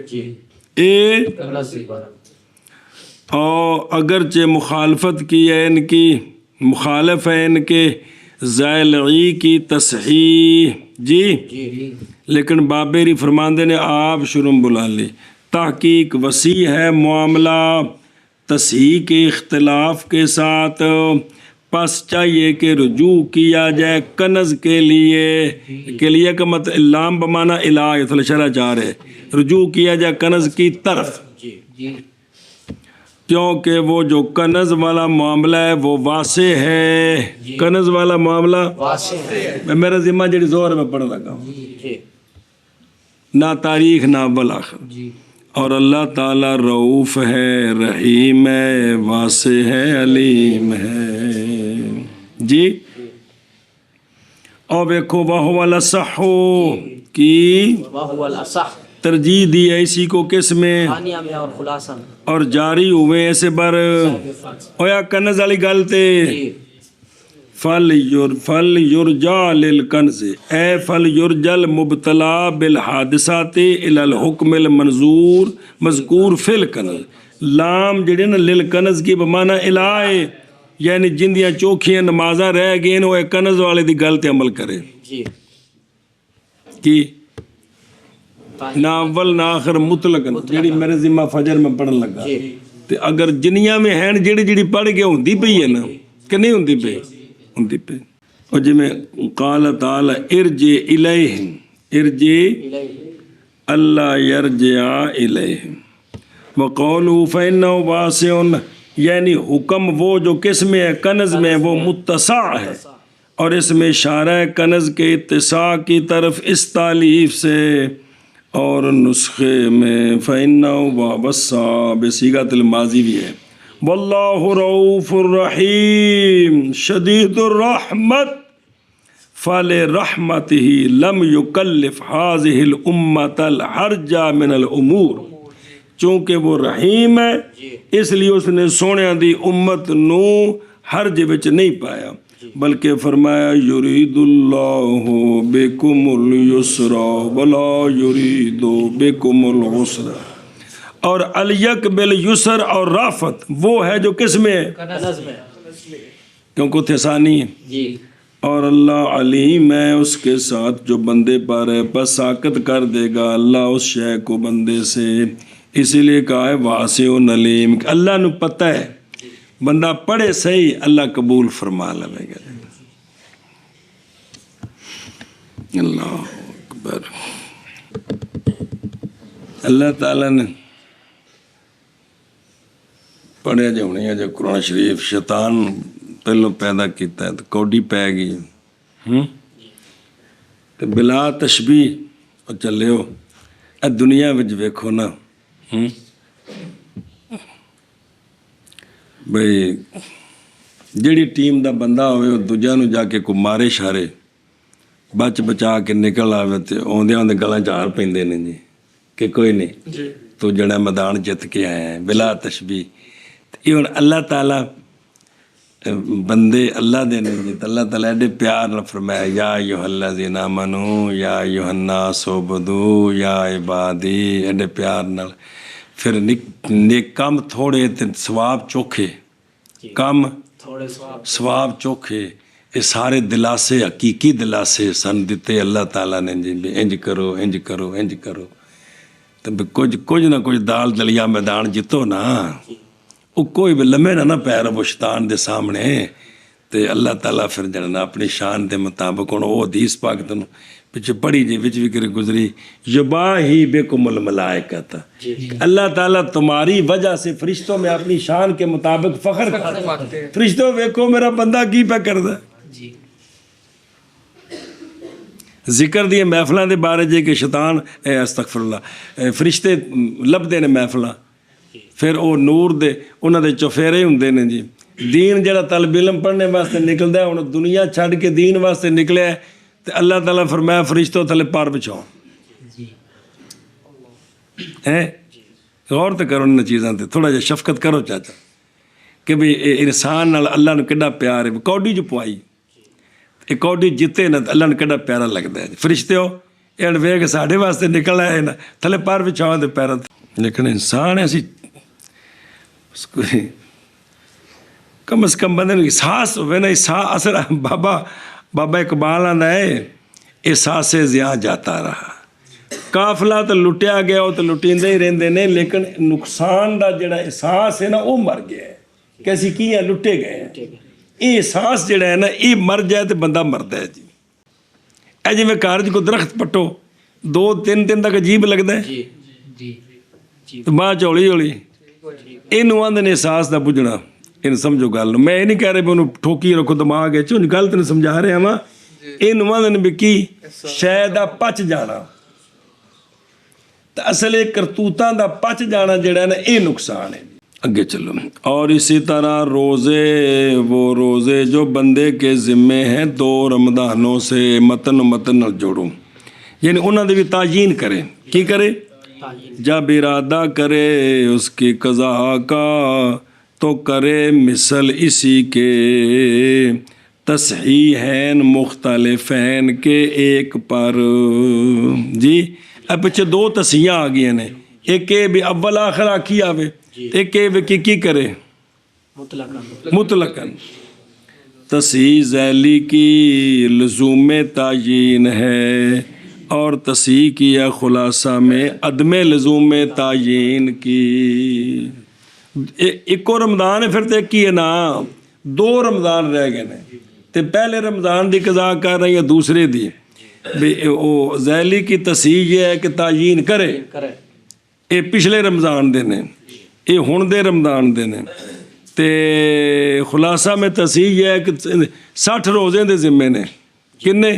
اور اگرچہ مخالفت کی ہے ان کی، مخالف ہے ان کے زائلعی کی تصحیح جی، لیکن بابیری فرماندے نے آپ شروع بلا لی، تحقیق وسیع ہے معاملہ تصحیح کے اختلاف کے ساتھ، پس چاہیے کہ رجوع کیا جائے کنز کے لیے کا مطلب لام بمانا الہ تھوڑا شرح چاہ رہے، رجوع کیا جائے کنز کی طرف، کیونکہ وہ جو کنز والا معاملہ ہے وہ واسع ہے، کنز والا معاملہ میں میرا ذمہ جڑی زور ہے میں پڑھ لگا ہوں، نہ تاریخ نہ اول آخر، اور اللہ تعالیٰ رؤوف ہے، رحیم ہے، واسع ہے، علیم ہے جی۔ اور دیکھو وَهُوَ الْأَصَحُّ کی ترجیح دی ہے اسی کو کس میں، اور جاری ہوئے ایسے بر اویا کنز والی گل تے فل یرجا للکنز، اے فل یرجل مبتلا بالحادثات الی الحکم المنظور مذکور فی الکنز، لام جڑے نا للکنز کی بمانا الائے، یعنی جن دیاں چوکھیاں نمازاں رہ گئے وہ کنز والے دی گل تے عمل کرے کی نہ اول نہ آخر مطلقاً، جڑی میرے ذمہ فجر میں پڑھن لگا تے اگر جنیاں میں ہیں جڑی پڑھ کے ہوندی پئی ہے نا کہ نہیں ہوندی پئی، ہوندی پئی، اور جی میں قال تعالی ارجع الیہم، ارجع اللہ یرجع الیہم، وقولوا فإنه واسع، یعنی حکم وہ جو کس میں ہے کنز میں وہ متسع ہے، اور اس میں اشارہ ہے کنز کے اتساع کی طرف اس تالیف سے، اور نسخے میں فإنه وسع بصیغۃ الماضی بھی ہے، واللہ رؤوف الرحیم شدید الرحمت فلرحمتہ لم یکلف هذه الامۃ الحرج من الامور، چونکہ وہ رحیم ہے اس لیے اس نے سونے دی امت نو حرج وچ نہیں پایا، بلکہ فرمایا یرید اللہ بکم الیسر ولا یرید بکم العسر، اور الیک بالیسر اور رافت وہ ہے جو کس میں ہے، نظم ہے کیونکہ اتنے ثانی ہے، جی، اور اللہ علیم ہے اس کے ساتھ جو بندے پر ہے، بس ساکت کر دے گا اللہ اس شے کو بندے سے، اسی لیے کہا ہے واسع علیم، اللہ نو پتہ ہے، بندہ پڑھے صحیح اللہ قبول فرما لے گا۔ اللہ اکبر۔ اللہ تعالیٰ نے پڑھیا جو ہونی ہے جو قرآن شریف، شیطان پہلو پیدا کیتا ہے تو کوڈی پی گئی تو بلا تشبیح اور چلے ہو اے دنیا وچ ویکھو نا بھئی جیڑی ٹیم دا بندہ ہوئے وہ دوجہ نو جا کے کو مارے شارے بچ بچا کے نکل آوے تے اوندے اوندے گلاں چار پیندے نے جی کہ کوئی نہیں تو جڑا میدان جت کے آئے ہیں بلا تشبیح۔ یہ ہن اللہ تعالیٰ بندے اللہ دے نے جی، اللہ تعالیٰ ایڈے پیار نہ فرمایا یا ایھا الذین آمنو یا ایھا الناس اعبدوا یا عبادی، ایڈے پیار نال، پھر نیک کام تھوڑے تے ثواب چوکھے، کم تھوڑے ثواب چوکھے، یہ سارے دلاسے حقیقی دلاسے سن دیتے اللہ تعالیٰ نے جی، انج کرو انج کرو انج کرو، تو کچھ نہ کچھ دال دلیا میدان جتو نا، وہ کوئی بھی لمحے نہ پیر وہ شیطان دے سامنے، تے اللہ تعالیٰ پھر جڑنا اپنی شان دے مطابق ہوں وہ حدیث پاک تنوں پیچھے پڑھی جی وچ بھی کرے گزری، یباہی بکم الملائکۃ، اللہ تعالیٰ تمہاری وجہ سے فرشتوں میں اپنی شان کے مطابق فخر کرتا ہے، فرشتوں ویکھو میرا بندہ کی پہ کردا ہے۔ ذکر دیے محفلاں دے بارے جے کہ شیطان استغفر اللہ فرشتے لبدے نے محفلاں، پھر وہ نور دے انہاں دے چوفیرے ہوندے نے جی، دین جڑا طالب علم پڑھنے واسطے نکلدا ہے ہن دنیا چھڈ کے دین واسطے نکلیا ہے تے اللہ تعالیٰ فرمایا فرشتوں تھلے پار بچھاؤ، غور تے کرو ان چیزاں تے، تھوڑا جہا شفقت کرو چاچا کہ بھئی انسان نال اللہ نو کڈا پیار ہے، کوڈی جو پوائی یہ کوڈی جتے نا اللہ نو کڈا پیارا لگتا ہے، فرشتے ہو یہ ویکھ ساڈے واسطے نکل آئے نا تھلے پار بچھاؤ تے پیراں تے، لیکن انسان ایسی کم از کم بندے احساس ہوئے نا، اثر بابا اقبال آندا ہے احساس زیاں جاتا رہا، قافلہ تو لٹیا گیا وہ تو لٹیندے ہی رہندے نے، لیکن نقصان دا جڑا احساس ہے نا وہ مر گیا ہے، کیسی کی ہیں لٹے گئے ہیں، یہ احساس جڑا ہے نا یہ مر جائے تو بندہ مرتا ہے جی، اے جی میں کارج کو درخت پٹو 2-3 دن تک عجیب لگتا ہے تو بعد ہولی ہولی یہ آدھے نے احساس دا بجھنا، یہ سمجھو گل، میں یہ نہیں کہہ رہے بھی انہوں ٹھوکی رکھو دماغ ہے چون گل تین سمجھا رہے ہاں، یہ آدھے نے بھی کی شاید پچ جانا، تو اصل یہ کرتوتاں دا پچ جانا جڑا ہے نا یہ نقصان ہے۔ آگے چلو، اور اسی طرح روزے، وہ روزے جو بندے کے ذمے ہیں 2 رمضانوں سے متن جوڑو، یعنی انہوں نے بھی تعیین کرے، کی کرے؟ جب ارادہ کرے اس کی قضا کا تو کرے مثل اسی کے، تصحیحین مختلفین کے ایک پر، جی اب پیچھے 2 تصحیحاں آ گئی ہیں، ایک بھی اول آخر آکھی آوے، ایک کی کرے مطلقاً، تصحیح ذیلی کی لزوم تعیین ہے اور تصحیح کیا خلاصہ میں عدم لزوم تعیین کی، ایک رمضان ہے پھر تو ایک ہی ہے نا، 2 رمضان رہ گئے ہیں، تے پہلے رمضان دی قضا کر رہے ہیں یا دوسرے دی، ذیلی کی تصحیح یہ ہے کہ تعیین کرے، یہ پچھلے رمضان دے نے، یہ ہن دے رمضان دے نے، تے خلاصہ میں تصحیح یہ ہے کہ 60 روزے دے ذمے نے، کنے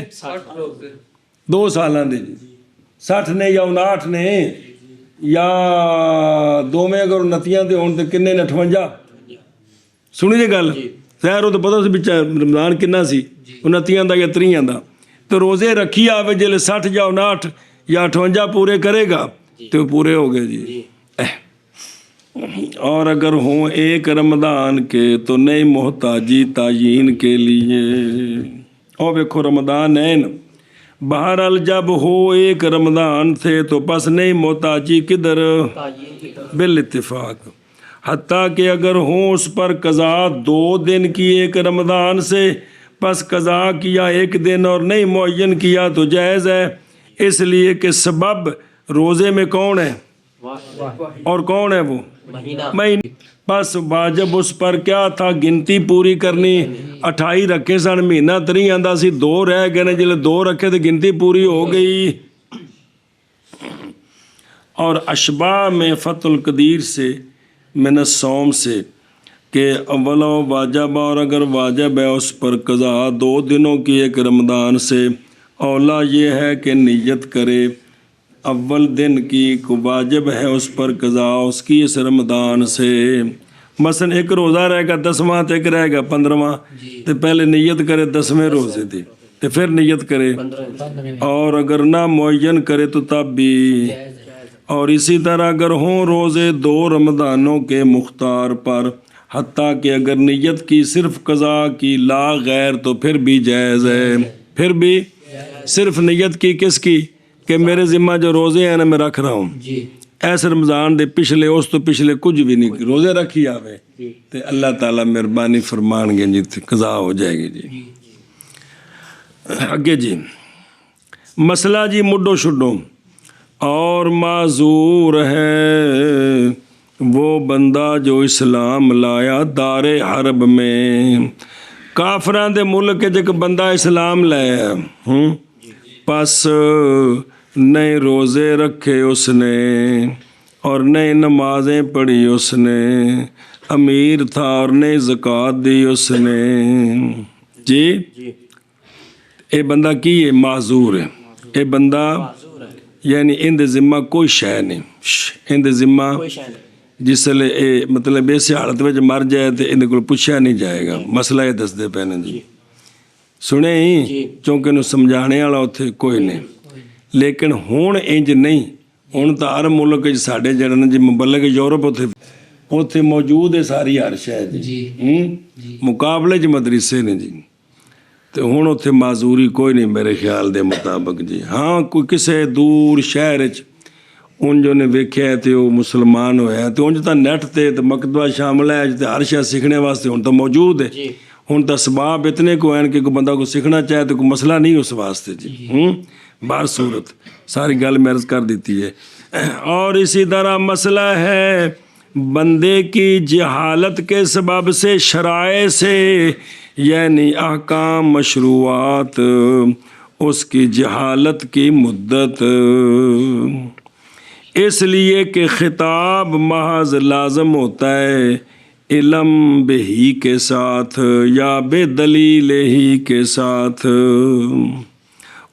2 سالاں دے، 60 نے یا 59 نے یا 2 میں اگر 29 دے ہون تے کنے نے 58، ਸੁਣੀ ਜੇ ਗੱਲ ਸਹਿਰ ਉਹ ਤਾਂ ਪਤਾ ਸੀ ਵਿੱਚ ਰਮਜ਼ਾਨ ਕਿੰਨਾ ਸੀ 29 ਦਾ ਜਾਂ 30 ਦਾ, ਤੇ ਰੋਜ਼ੇ ਰੱਖੀ ਆਵੇ ਜਿਹੜੇ 60 ਜਾਂ 59 ਜਾਂ 58 ਪੂਰੇ ਕਰੇਗਾ ਤੇ ਉਹ ਪੂਰੇ ਹੋ ਗਏ ਜੀ। اور اگر ہوں ایک رمضان کے تو نئی محتاجی تعین کے لیے، اور دیکھو رمضان ہے نا، بہرحال جب ہو ایک رمضان سے تو پس نئی محتاجی کدھر بالاتفاق، حتیٰ کہ اگر ہوں اس پر قضا 2 دن کی ایک رمضان سے، پس قضا کیا 1 دن اور نہیں معین کیا تو جائز ہے، اس لیے کہ سبب روزے میں کون ہے اور کون ہے وہ مہینہ، بس واجب اس پر کیا تھا گنتی پوری کرنی، 28 رکھے سن مہینہ 30 آندا سی 2 رہ گئے نے، جلے 2 رکھے تو گنتی پوری ہو گئی۔ اور اشباہ میں فتح القدیر سے من الصوم سے کہ اول واجب، اور اگر واجب ہے اس پر قضا 2 دنوں کی ایک رمضان سے، اولا یہ ہے کہ نیت کرے اول دن کی کو واجب ہے اس پر قضا اس کی اس رمضان سے، مثلا ایک روزہ رہے گا 10واں تو ایک رہے گا 15واں، تو پہلے نیت کرے 10ویں روزے دی تو پھر نیت کرے، اور اگر نہ معین کرے تو تب بھی۔ اور اسی طرح اگر ہوں روزے 2 رمضانوں کے مختار پر، حتیٰ کہ اگر نیت کی صرف قضا کی لا غیر تو پھر بھی جائز ہے، پھر بھی صرف نیت کی کس کی کہ میرے ذمہ جو روزے ہیں نا میں رکھ رہا ہوں، ایسے رمضان دے پچھلے اس تو پچھلے کچھ بھی نہیں روزے رکھی آوے تو اللہ تعالیٰ مہربانی فرمان گے جی قضا ہو جائے گی جی۔ اگے جی مسئلہ جی مڈو شڈو، اور معذور ہے وہ بندہ جو اسلام لایا دار حرب میں، کافران دے ملک ایک بندہ اسلام لایا پس نئے روزے رکھے اس نے اور نئے نمازیں پڑھی اس نے، امیر تھا اور نئے زکوٰۃ دی اس نے جی، اے بندہ کی ہے معذور ہے، اے بندہ یعنی ان دے ذمہ کوئی شے نہیں، ان دے ذمہ جس لئے اے مطلب ایسے حالت میں مر جائے تو ان کو پوچھا نہیں جائے گا، مسئلہ یہ دس دے پہنے جی سنے ہی چونکہ انہوں سمجھانے والا اتنے کوئی نہیں، لیکن ہون انج نہیں، ہون تو ہر ملک ساڑھے جڑنے جی مبلغ یورپ اتنے موجود ہے ساری ہر شاید جی مقابلے جی مدرسے نے جی، تو ہون اتنے معذوری کوئی نہیں میرے خیال دے مطابق جی۔ ہاں کوئی کسے دور شہر ان جو نے ویکھیا ہے تو وہ مسلمان ہویا ہے تو ان جو نیٹ تے تو مکتبہ شامل ہے تو ہر شاید سیکھنے واسطے ہون تو موجود ہے، ہون تو اسباب اتنے کو ہیں کہ کوئی بندہ کو سیکھنا چاہے تو کوئی مسئلہ نہیں اس واسطے جی۔ بار صورت ساری گل میں عرض کر دیتی ہے۔ اور اسی طرح مسئلہ ہے بندے کی جہالت کے سبب سے شرائع سے، یعنی احکام مشروعات، اس کی جہالت کی مدت، اس لیے کہ خطاب محض لازم ہوتا ہے علم بہی کے ساتھ یا بے دلیل ہی کے ساتھ۔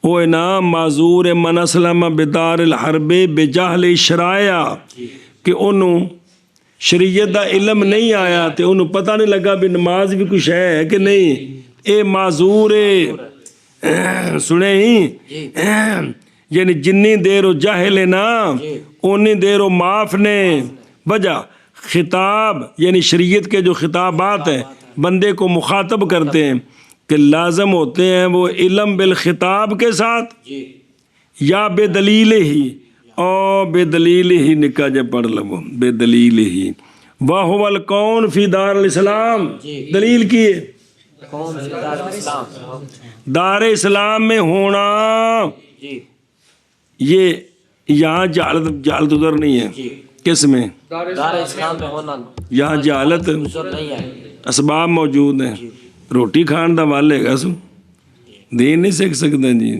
وہ انعام معذور من اسلم بدار الحرب بجہل شرائع، کہ انہوں شریعت دا علم نہیں آیا تو انہوں پتہ نہیں لگا بھی نماز بھی کچھ ہے کہ نہیں، اے معذور ہے سنے ہی، یعنی جنی دیر وہ جاہل ہے نا انی دیر وہ معاف نے، وجہ خطاب یعنی شریعت کے جو خطابات ہیں بندے کو مخاطب کرتے ہیں کہ لازم ہوتے ہیں وہ علم بالخطاب کے ساتھ یا بے دلیل ہی، اور بے دلیل ہی نکاح جب پڑھ لو بے دلیل ہی، وَهُوَ الْقَوْنُ فِي دار الاسلام، دلیل کی ہے دار اسلام میں ہونا، یہ یہاں جہالت ادھر نہیں ہے، کس میں دار اسلام میں ہونا، یہاں جہالت نہیں ہے، اسباب موجود ہیں، روٹی کھان دا والے گا سو دین نہیں سیکھ سکتا جی،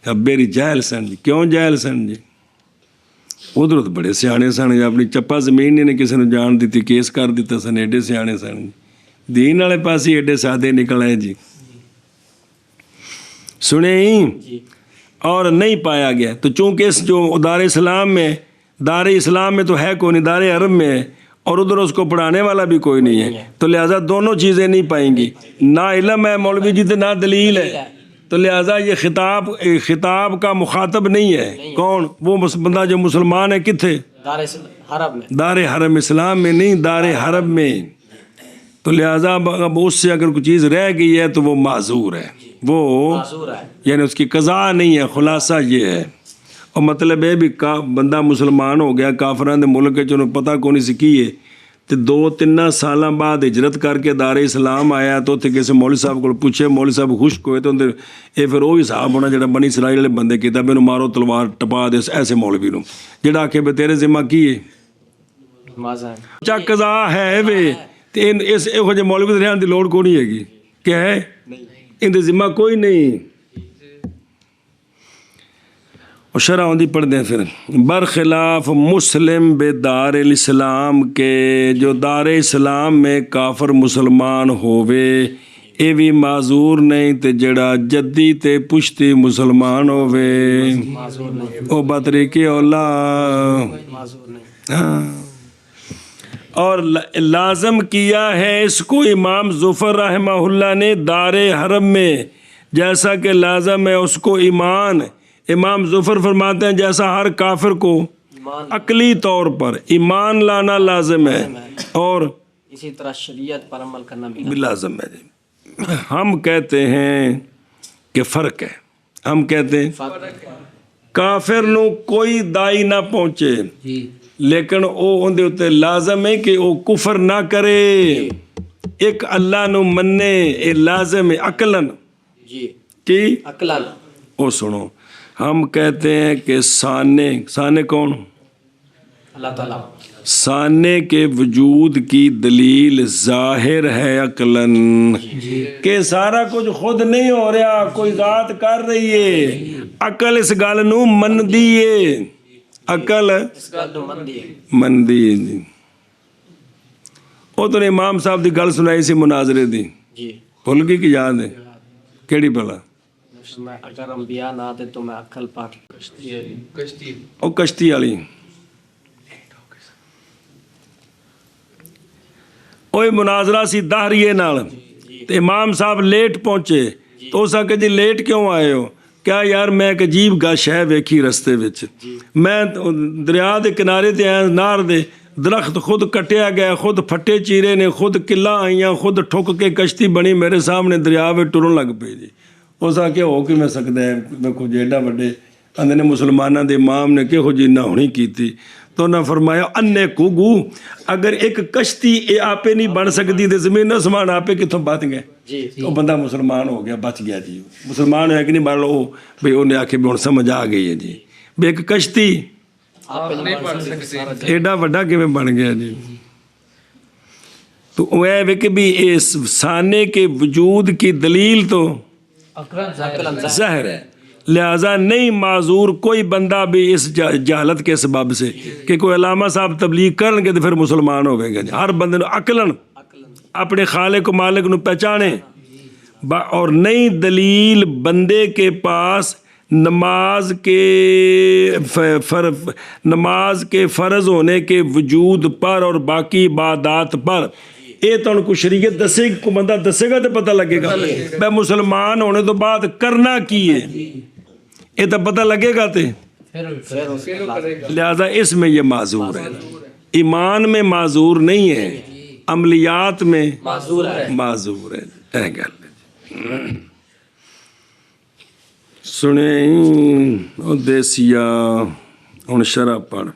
ابے جاہل سن جی، کیوں جاہل سن جی، ادھر تو بڑے سیانے سن، اپنی چپا زمین نہیں کسی نے جان دیتی، کیس کر دیتا سن، ایڈے سیانے سن، دین والے پاس ہی ایڈے سادے نکل آئے جی سنے ہی، اور نہیں پایا گیا تو چونکہ اس جو دار اسلام میں تو ہے کون دار عرب میں ہے، اور ادھر اس کو پڑھانے والا بھی کوئی نہیں ہے، تو لہٰذا دونوں چیزیں نہیں پائیں گی، نہ علم ہے مولوی جی تو نہ دلیل ہے، تو لہٰذا یہ خطاب کا مخاطب نہیں ہے۔ کون؟ وہ بندہ جو مسلمان ہے، کتھے؟ حرم میں، دار حرم اسلام میں نہیں، دار حرم میں۔ تو لہٰذا اب اس سے اگر کوئی چیز رہ گئی ہے تو وہ معذور ہے، وہ معذور ہے، یعنی اس کی قضا نہیں ہے۔ خلاصہ یہ ہے، اور مطلب ہے بھی بندہ مسلمان ہو گیا کافران دے ملک کے چنوں پتہ کونی سی کی ہے، تو 2-3 سالاں بعد ہجرت کر کے دار اسلام آیا تو اتنے کسی مولوی صاحب کو پوچھے، مولوی صاحب خشک ہوئے تو یہ پھر وہی حساب ہونا جڑا بنی اسرائیل والے بندے کیتا، مینوں مارو تلوار ٹپا دے ایسے مولوی نوں جڑا آکھے بھی تیرے ذمہ کی ہے چا قضا ہے وے، تے اس یہو جہے مولوی رہن دی لوڑ کوئی نہیں ہے گی، کیا ہے ان دے ذمہ کوئی نہیں۔ اور شرح ہوندی پڑھ دیں پھر، برخلاف مسلم بے دار الاسلام کے، جو دار اسلام میں کافر مسلمان ہووے اے بھی معذور نہیں، تے جڑا جدی تے پشتی مسلمان ہووے او بطریقے اولا۔ اور لازم کیا ہے اس کو امام ظفر رحمہ اللہ نے دار حرم میں، جیسا کہ لازم ہے اس کو ایمان۔ امام ظفر فرماتے ہیں جیسا ہر کافر کو عقلی طور پر ایمان لانا لازم ہے، اور اسی طرح شریعت پر عمل کرنا بھی لازم ہے۔ ہم کہتے ہیں کہ فرق ہے، ہم کہتے ہیں کافر نو کوئی دائی نہ پہنچے، لیکن او اندے اتے لازم ہے کہ او کفر نہ کرے، ایک اللہ نو مننے، اے لازم ہے عقلاً کی عقلاً۔ او سنو، ہم کہتے ہیں کہ سانے کون؟ اللہ تعالیٰ۔ سانے کے وجود کی دلیل ظاہر ہے عقلاً، کہ سارا کچھ خود نہیں ہو رہا، کوئی ذات کر رہی ہے، عقل اس گل نو من دیئے، عقل من دیئے۔ وہ تو نے امام صاحب دی گل سنائی سی مناظرے دی، بھول گئی کہ یاد ہے؟ کیڑی بلا؟ اگر انبیاء نہ آتے تو میں عقل پاک او کشتی والی، اوہ مناظرہ سی دہریے نال، تے امام صاحب لیٹ پہنچے تو اس آکے جی لیٹ کیوں آئے ہو؟ کیا یار میں ایک عجیب گا شے ویکھی رستے وچ، میں دریا دے کنارے تے آیا، نار دے درخت خود کٹیا گیا، خود پھٹے چیرے نے، خود قلعہ آئیاں، خود ٹھک کے کشتی بنی میرے سامنے دریا وچ ٹرن لگ پئی جی۔ اس آ کے ہو کہ میں سکتا ہے دیکھو جی ایڈا وڈے اندر نے مسلمانوں دے امام نے کہو جی نہ ہونی کیتی، تو نہ فرمایا انے کوگو، اگر ایک کشتی اے آپے نہیں بن سکتی تے زمین آسمان آپے کتوں بات گئے؟ تو بندہ مسلمان ہو گیا، بچ گیا جی، مسلمان ہے کہ نہیں؟ بار لو بھئی انہیں آکے بھی سمجھ آ گئی ہے جی، بے ایک کشتی ایڈا وڈا کیویں بن گیا جی۔ تو وہ ہے کہ بھی اس سانے کے وجود کی دلیل تو ظاہر ہے، لہذا نہیں معذور کوئی بندہ بھی اس جہالت کے سبب سے کہ کوئی علامہ صاحب تبلیغ کرن گے تو پھر مسلمان ہوئے گا۔ ہر بندے نو عقلاً اپنے خالق و مالک نو پہچانے، اور نئی دلیل بندے کے پاس نماز کے فرض ہونے کے وجود پر اور باقی عبادات پر، یہ تو ان کو شریعت دسے گا، کو بندہ دسے گا تو پتہ لگے گا میں مسلمان ہونے تو بعد کرنا کی ہے، یہ تو پتہ لگے گا تے لہذا اس میں یہ معذور ہے، ایمان میں معذور نہیں ہے، عملیات میں معذور ہے۔ اے گل سنیں دیسیا ہن شرح پڑھ،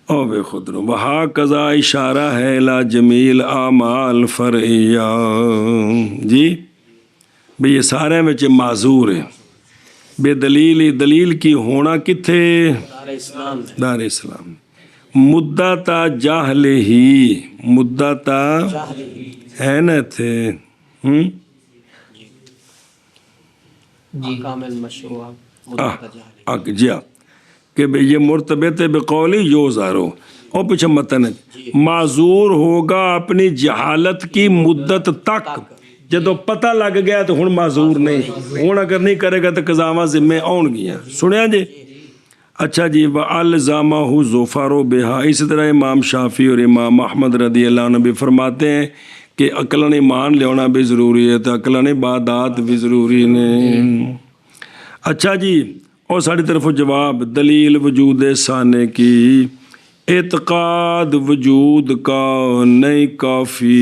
او بے خود رو وہا قضا اشارہ ہے لا جمیل اعمال فرعیہ جی، بھئی یہ سارے میں معذور ہے، بے دلیل کی ہونا کتھے؟ دار اسلام۔ مدتا جاہل ہی، مدتا ہے نا تھے جی کہ بھئی یہ مرتبط بقولی یوزارو، اور پیچھے متن معذور ہوگا اپنی جہالت کی مدت تک، جدو پتہ لگ گیا تو ہن معذور نہیں، ہن اگر نہیں کرے گا تو قضاواں ذمے آن گیا۔ سنیا جی اچھا جی وَأَلْزَمَهُ ظُفَرُ بِهَا، اسی طرح امام شافعی اور امام احمد رضی اللہ عنہ بھی فرماتے ہیں کہ عقلاً ایمان لینا بھی ضروری ہے تو عقلاً عبادات بھی ضروری نے۔ اچھا جی اور ساری طرف جواب دلیل وجود ثانے کی اعتقاد وجود کا نہیں کافی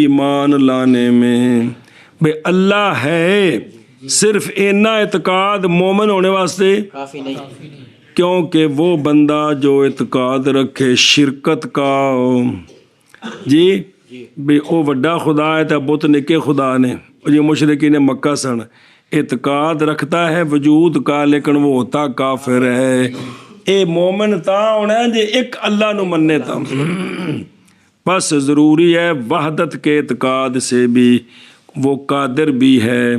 ایمان لانے میں، بھئی اللہ ہے صرف اینا اعتقاد مومن ہونے واسطے کافی نہیں، کیونکہ وہ بندہ جو اعتقاد رکھے شرکت کا جی بھی وہ وڈا خدا ہے تو بت نکے خدا نے، یہ مشرکین مکہ سن، اعتقاد رکھتا ہے وجود کا لیکن وہ ہوتا کافر ہے۔ اے مومن تا ہونا ہے جی ایک اللہ نو مننے تا، بس ضروری ہے وحدت کے اعتقاد سے بھی وہ قادر بھی ہے،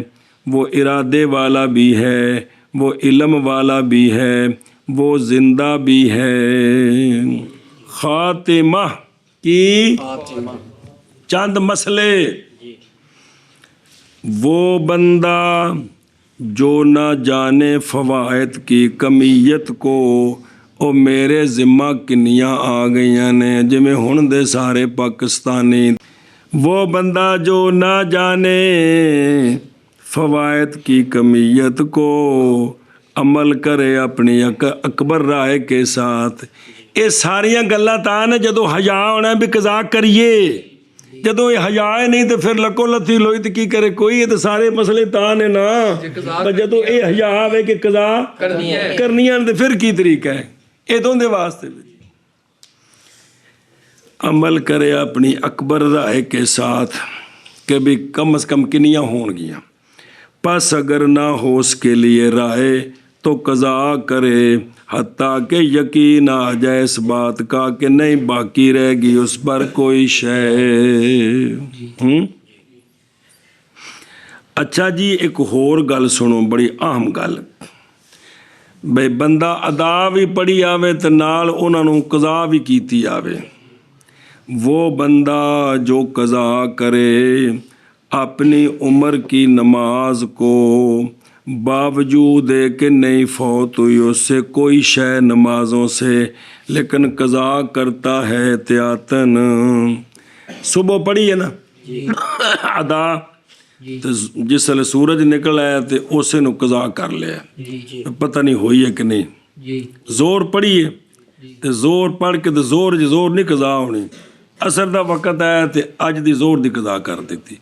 وہ ارادے والا بھی ہے، وہ علم والا بھی ہے، وہ زندہ بھی ہے۔ خاتمہ کی خاتمہ چند مسئلے، وہ بندہ جو نہ جانے فوائد کی کمیت کو، او میرے ذمہ کنیاں آ گئیاں نے جویں ہن دے سارے پاکستانی، وہ بندہ جو نہ جانے فوائد کی کمیت کو عمل کرے اپنی اکبر رائے کے ساتھ۔ یہ ساریاں گلاں تاں نے جدو حیا ہونا بھی قضا کریے، جدو یہ حیا نہیں تو پھر لکو لتھی لوئی تو کی کرے کوئی، یہ تو سارے مسئلے تاں نے نا، پر جدو یہ حیا آوے کہ قضا کرنی ہے تو پھر کی طریقہ ہے، یہ تو دے واسطے عمل کرے اپنی اکبر رائے کے ساتھ کہ بھی کم از کم کنیاں ہون گیاں، پس اگر نہ ہو اس کے لیے رائے تو قضا کرے حتیٰ کہ یقین آ جائے اس بات کا کہ نہیں باقی رہ گئی اس پر کوئی شے۔ اچھا جی ایک ہور گل سنو بڑی اہم گل، بھئی بندہ ادا بھی پڑھی آوے تو نال انہاں نوں قضا بھی کیتی آوے، وہ بندہ جو قضا کرے اپنی عمر کی نماز کو باوجود ہے کہ نہیں فوت ہوئی اس سے کوئی شے نمازوں سے، لیکن قضا کرتا ہے احتیاطاً، صبح پڑھی ہے نا ادا تو جس ویلے سورج نکل آیا تو اسے نو قضا کر لیا، پتہ نہیں ہوئی ہے کہ نہیں، زور پڑھی ہے تو زور پڑھ کے تو زور نہیں قضا ہونی، اثر دا وقت آیا تو اج دی زور دی قضا کر دیتی،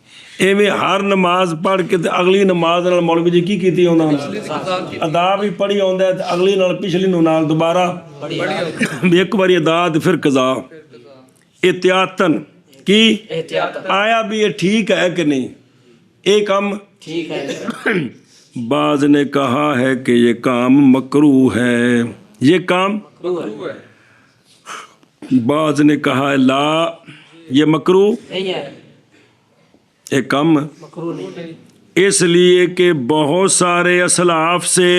ایویں ہر نماز پڑھ کے تے اگلی نماز نال مولوی جی کی کیتی ہوندا ادا بھی پڑھی ہوندا تے اگلی نال پچھلی نو نال دوبارہ ایک باری ادا تے پھر قضا احتیاطاً کی آیا بھی یہ ٹھیک ہے کہ نہیں، ایک کام ٹھیک ہے۔ بعض نے کہا ہے کہ یہ کام مکروہ ہے، یہ کام بعض نے کہا ہے لا یہ مکروہ نہیں ہے، ایک کم مکروہ نہیں، اس لیے کہ بہت سارے اسلاف سے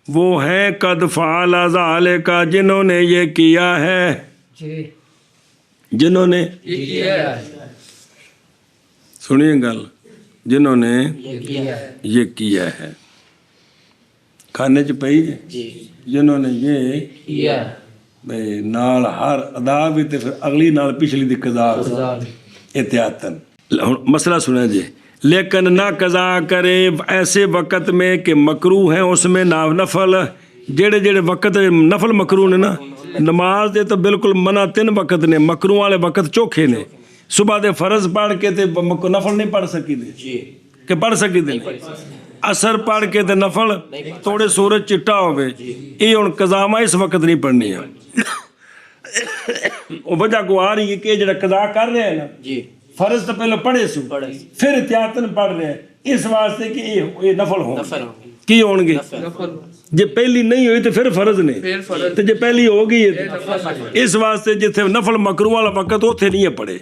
وہ ہیں قد فعل ذالک جنہوں نے یہ کیا ہے، جنہوں نے سنیے گل، جنہوں نے یہ کیا ہے کھانے چ پئی جنہوں نے یہ بھئی نال ہر ادا بھی تے پھر اگلی نال پچھلی دی قضا احتیاطاً۔ مسئلہ سنا جی، لیکن نہ قضا کرے ایسے وقت میں کہ مکروہ ہیں اس میں نہ نفل، جڑے وقت نفل مکروہ نے نا، نماز دے تو بالکل منع 3 وقت نے، مکروہ والے وقت چوکھے نے، صبح دے فرض پڑھ کے تے نفل نہیں پڑھ سکی دے کہ پڑھ سکی دے، اثر پڑھ کے تے نفل توڑے سورج چٹا ہوئے، یہ ہن قضا اس وقت نہیں پڑھنی ہے، وہ وجہ کو آ رہی ہے کہ جڑا قضا کر رہے ہیں نا فرض تو پہلے پڑھے سو پھر احتیاطاً پڑھ رہے ہیں اس واسطے کہ یہ نفل ہوں کی ہون گے، جے پہلی نہیں ہوئی تو پھر فرض نے، تو جے پہلی ہو گئی اس واسطے جتھے نفل مکروہ والا وقت اوتھے نہیں پڑھے،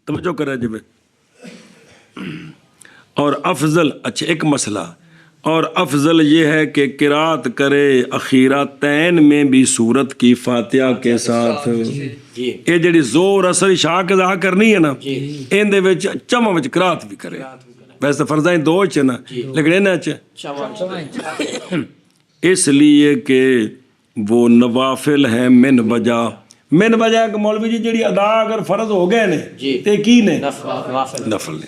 توجہ کرے جی۔ اور افضل اچھا ایک مسئلہ اور افضل یہ ہے کہ قرات کرے اخیراتین میں بھی سورت کی فاتحہ کے ساتھ، یہ جڑی زور اثر عشاء قضا کرنی ہے نا ان دے وچ چمع وچ قرات بھی کرے، ویسے فرضائیں 2 چ نا لیکن انہاں چ اس لیے کہ وہ نوافل ہیں من وجہ کہ مولوی جی جڑی ادا اگر فرض ہو گئے نے تے کی نے نفل نے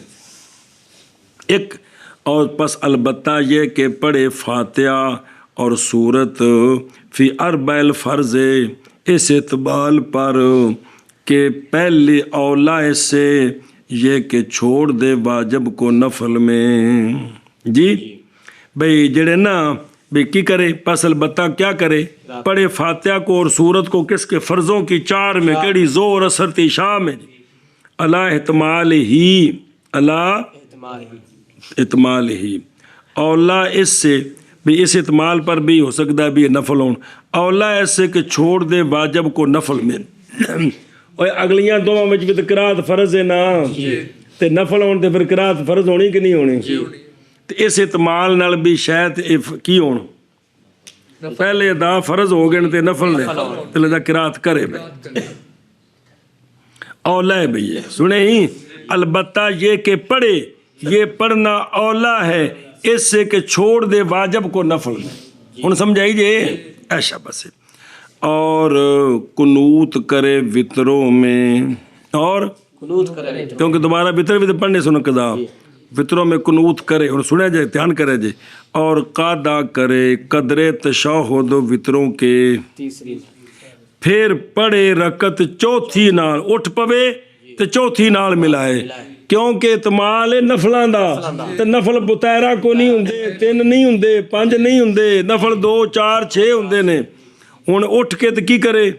ایک اور پس البتہ یہ کہ پڑھے فاتحہ اور سورت فی اربع الفرض اس اعتبار پر کہ پہلے اولا اس سے یہ کہ چھوڑ دے واجب کو نفل میں جی بھئی جڑے نا بھئی کی کرے پس البتہ کیا کرے پڑھے فاتحہ کو اور سورت کو کس کے فرضوں کی 4 میں کیڑی زور اثر عشاء میں اللہ احتمال ہی اولا اس سے بھی اس احتمال پر بھی ہو سکتا ہے بھی نفل ہون اولا ایسے کہ چھوڑ دے واجب کو نفل میں اور اگلیاں دونوں میں بھی قرات فرض ہے نا تے نفل ہون تے پھر قرات فرض ہونی کہ نہیں ہونی تے اس احتمال نال بھی شاید کی ہون پہلے ادا فرض ہو گئے تے نفل نے تے لذا قرات کرے بھئی اولا ہے بھئی سنے ہی البتہ یہ کہ پڑھے یہ پڑھنا اولا ہے اس سے کہ چھوڑ دے واجب کو نفل میں ہن سمجھائی جے ایسا بس اور قنوت کرے وطروں میں اور کیونکہ دوبارہ وطر بھی تو پڑھنے سنو قضا وطروں میں قنوت کرے اور سنے جائے دھیان کرے جائے اور قادہ کرے قدر تشہد وطروں کے پھر پڑھے رکعت چوتھی نال اٹھ پوے تے چوتھی نال ملائے کیونکہ اعتمال نفلاں دا تے نفل بتیرا کو نہیں ہوندے 3 نہیں ہوندے 5 نہیں ہوندے نفل 2 4 6 ہوندے نے ہن اٹھ کے تے کی کرے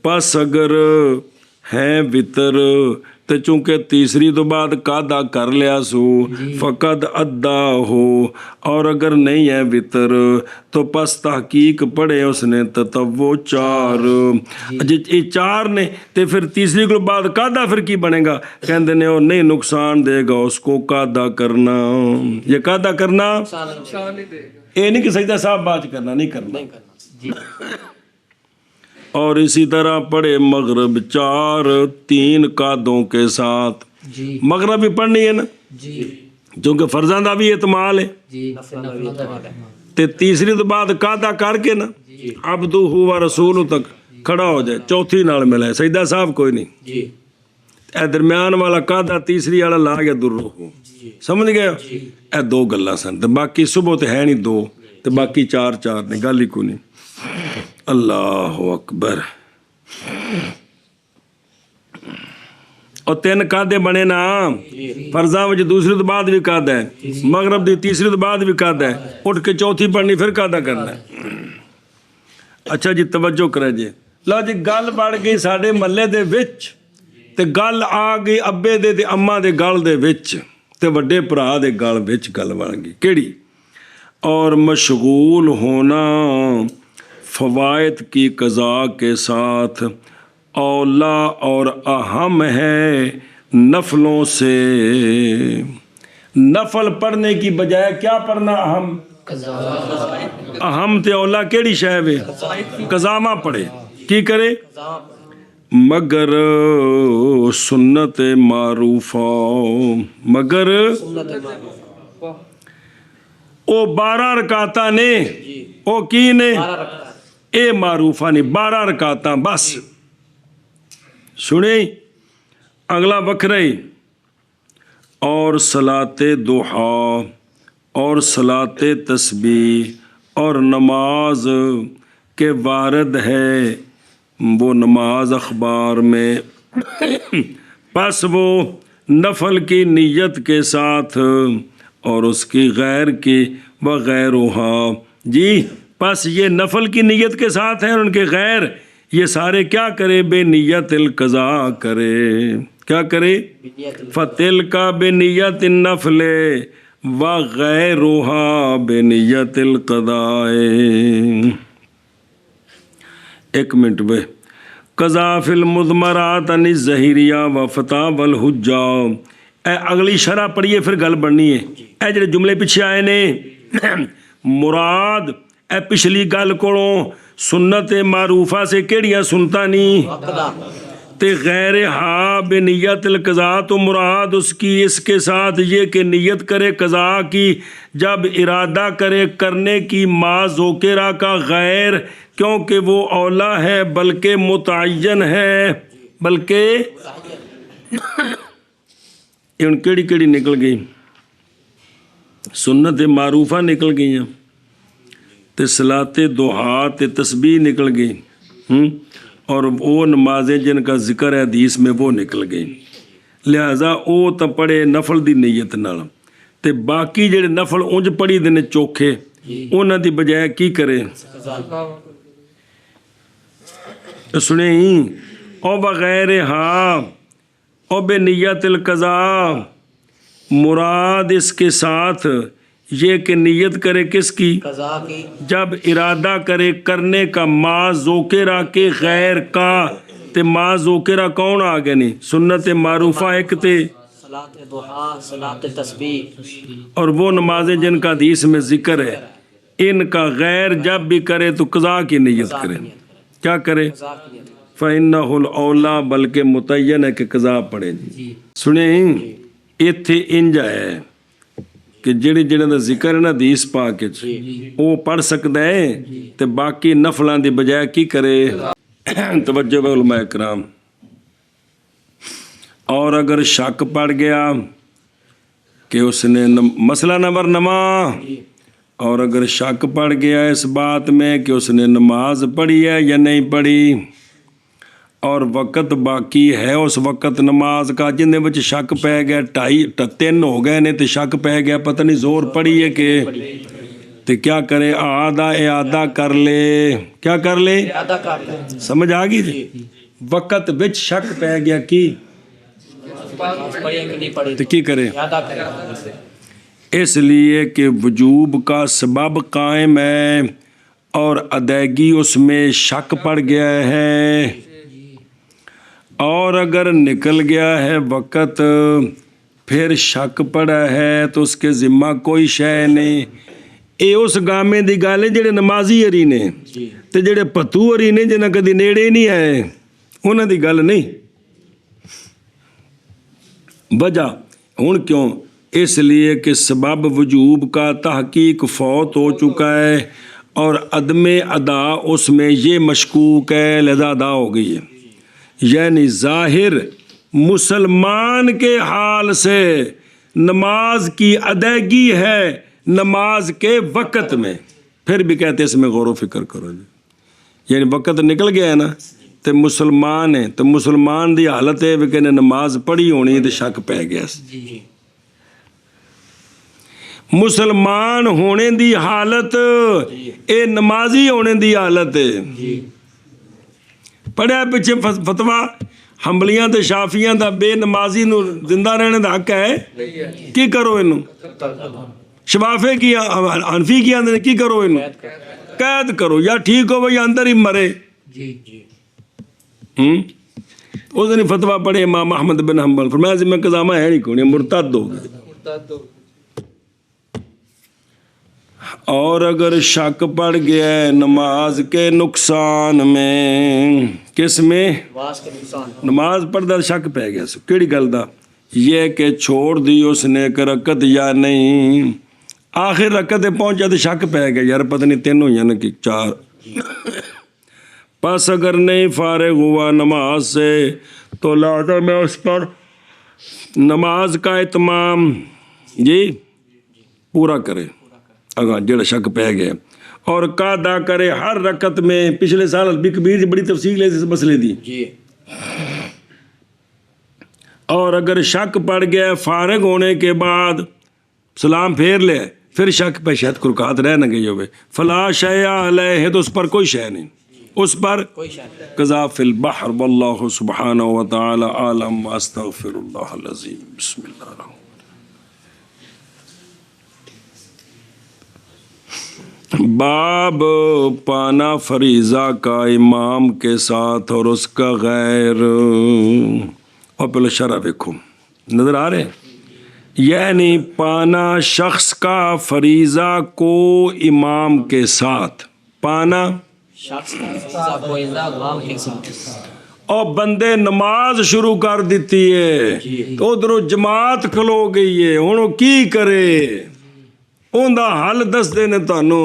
پس اگر ہے وطر تے چونکہ تیسری تو بعد قادہ کر لیا سو فقد ادا ہو اور اگر نہیں ہے وطر تو پس تحقیق پڑھے اس نے تطوع 4 یہ 4 نے تے پھر تیسری کو بعد قادہ پھر کی بنے گا کہندے نے اور نہیں نقصان دے گا اس کو قادہ کرنا یہ قادہ کرنا اے نہیں کہ سجدہ صاحب بات کرنا نہیں کرنا اور اسی طرح پڑھے مغرب 4 3 قادوں کے ساتھ مغرب بھی پڑھنی ہے نا کیونکہ فرضاں دا بھی احتمال ہے تے تیسری تو بعد قادہ کر کے نا عبدہ و رسول تک کھڑا ہو جائے چوتھی نال ملے سجدہ صاحب کوئی نہیں اے درمیان والا قادہ تیسری والا لا گیا درروح سمجھ گئے اے 2 گلاں سن تے باقی صبح تے ہے نہیں 2 تے باقی 4 نے گل ہی کوئی نہیں اللہ اکبر اور 3 قادے بنے نا فرضاں وچ دوسری تو بعد بھی قادہ ہے مغرب دی تیسری تو بعد بھی قادہ ہے اٹھ کے چوتھی پڑھنی پھر قادہ کرنا ہے اچھا جی توجہ کرے جی لو جی گل بڑھ گئی ساڈے محلے دے وچ تے گل آ گئی ابے دے تے اماں دے گل دے وچ تے وڈے بھرا دے گل وچ گل بن گئی کیڑی اور مشغول ہونا فوائد کی قضا کے ساتھ اولا اور اہم ہے نفلوں سے نفل پڑھنے کی بجائے کیا پڑھنا اہم تے اولا کیڑی شے وے قضا ماں پڑھے کی کرے مگر سنت معروفہ مگر او 12 رکعتاں نے او کی نے اے معروفہ نہیں 12 رکعتاں بس سنیں اگلا وکھرا ہی اور صلاۃ ضحیٰ اور صلاۃ تسبیح اور نماز کے وارد ہے وہ نماز اخبار میں پس وہ نفل کی نیت کے ساتھ اور اس کی غیر کی وغیرہا جی پس یہ نفل کی نیت کے ساتھ ہیں اور ان کے غیر یہ سارے کیا کرے بے نیت القضاء کرے کیا کرے فتلک بے نیت النفل وغیرہا بے نیت القضاء 1 منٹ بے قضا فی المضمرات عن الظہیریہ و فتاوی الحجہ اے اگلی شرح پڑھیے پھر گل بننی ہے اے جڑے جملے پیچھے آئے نے مراد اے پچھلی گل کولوں سنت معروفہ سے کیڑیاں سنتا نہیں تے غیر ہا بے نیت القضاء تو مراد اس کی اس کے ساتھ یہ کہ نیت کرے قضاء کی جب ارادہ کرے کرنے کی ما ذکرہ کا غیر، کیونکہ وہ اولا ہے بلکہ متعین ہے، بلکہ ان کیڑی کیڑی نکل گئی، سنت معروفہ نکل گئی ہیں، تے صلاۃ دوحا تے تسبیح نکل گئی، اور وہ نمازیں جن کا ذکر ہے حدیث میں وہ نکل گئی، لہذا او تو پڑھے نفل دی نیت نال، تے باقی جڑے نفل انج پڑھی دے نے چوکھے انہاں دی بجائے کی کرے، سنیں او بغیر ہاں او بے نیت القضاء، مراد اس کے ساتھ یہ کہ نیت کرے کس کی، قضا کی، جب ارادہ کرے کرنے کا ما ذکرہ کے غیر کا، تے ما ذکرہ کون آ گئے نہیں، سنت معروفہ ایک تے صلاۃ ضحیٰ، صلاۃ تسبیح، اور وہ نمازیں جن کا حدیث میں ذکر ہے، ان کا غیر جب بھی کرے تو قضا کی نیت کرے، کیا کرے، قضا کی نیت۔ فَإِنَّهُ الْأَوْلَى بلکہ متعین ہے کہ قضا پڑھے جی۔ سنیں ایتھے انج ہے کہ جڑے جڑے دا ذکر ہے نا حدیث پاک وچ وہ پڑھ سکدا ہے، تے باقی نفلاں دی بجائے کی کرے، توجہ ہے علماء کرام۔ اور اگر شک پڑ گیا کہ اس نے مسئلہ نمبر 9، اور اگر شک پڑ گیا اس بات میں کہ اس نے نماز پڑھی ہے یا نہیں پڑھی، اور وقت باقی ہے اس وقت نماز کا جن وچ شک پہ گیا، 2:30 ہو گئے نے تے شک پہ گیا پتہ نہیں زور پڑی ہے کہ، تے کیا کرے، اعادہ کر لے، کیا کر لے، ادا کر لیں، سمجھ آ گئی جی؟ وقت وچ شک پہ گیا کی، پڑھیں کہ نہیں پڑھیں، تے کی کرے، ادا کریں۔ اس لیے کہ وجوب کا سبب قائم ہے اور ادائیگی اس میں شک پڑ گیا ہے، اور اگر نکل گیا ہے وقت پھر شک پڑا ہے تو اس کے ذمہ کوئی شے نہیں، اے اس گامے دی گل ہے جڑے نمازی ہری نے تے جڑے پتو ہری نے جنہاں کدی نیڑے نہیں آئے انہاں دی گل نہیں۔ وجہ ہن کیوں، اس لیے کہ سبب وجوب کا تحقیق فوت ہو چکا ہے اور عدم ادا اس میں یہ مشکوک ہے، لہذا ادا ہو گئی ہے، یعنی ظاہر مسلمان کے حال سے نماز کی ادائیگی ہے نماز کے وقت میں، پھر بھی کہتے اس میں غور و فکر کرو جی، یعنی وقت نکل گیا ہے نا تے مسلمان ہے تو مسلمان دی حالت ہے کہ نماز پڑھی ہونی تے شک پہ گیا، مسلمان ہونے دی حالت اے نمازی ہونے دی حالت ہے۔ پڑھیا پیچھے فتویٰ حنبلیاں تے شافیاں دا بے نمازی نو زندہ رہنے دا حق ہے، کی کرو انہوں، شفافے کی حنفی کی اندر کی کرو انہوں، قید کرو، یا ٹھیک ہو یا اندر ہی مرے۔ اس دن فتویٰ پڑھے امام احمد بن حنبل، فرمایا ذمہ قضامہ ہے نہیں کونی، مرتد ہو گئے۔ اور اگر شک پڑ گیا ہے نماز کے نقصان میں، کس میں، نماز پڑھدا شک پہ گیا، کیڑی گل دا، یہ کہ چھوڑ دی اس نے ایک رکعت یا نہیں، آخر رکعت پہنچا تو شک پہ گیا یار پتہ نہیں 3 ہوئی نا کہ 4، پس اگر نہیں فارغ ہوا نماز سے تو لہذا میں اس پر نماز کا اتمام جی پورا کرے، اگاں جڑا شک پہ گیا، اور قاعدہ کرے ہر رکعت میں۔ پچھلے سال بھی کبیر بڑی تفصیل ہے اس مسئلے دی جی۔ اور اگر شک پڑ گیا فارغ ہونے کے بعد سلام پھیر لے، پھر شک پہ شاید رکعت رہ نہ گئی ہوئے، فلا شیء علیہ، تو اس پر کوئی شے نہیں، اس پر قضا فی البحر، واللہ سبحانہ وتعالی عالم، واستغفر اللہ العظیم۔ بسم اللہ الرحمن الرحیم۔ باب پانا فریضہ کا امام کے ساتھ اور اس کا غیر، اور پہلے شرح دیکھو نظر آ رہے، یعنی پانا شخص کا فریضہ کو امام کے ساتھ، پانا شخص کا فریضہ امام کے ساتھ، اور بندے نماز شروع کر دیتی ہے تو ادھروں جماعت کھلو گئی ہے، ہن کی کرے، ਉਹਦਾ ਹੱਲ ਦੱਸਦੇ ਨੇ ਤੁਹਾਨੂੰ।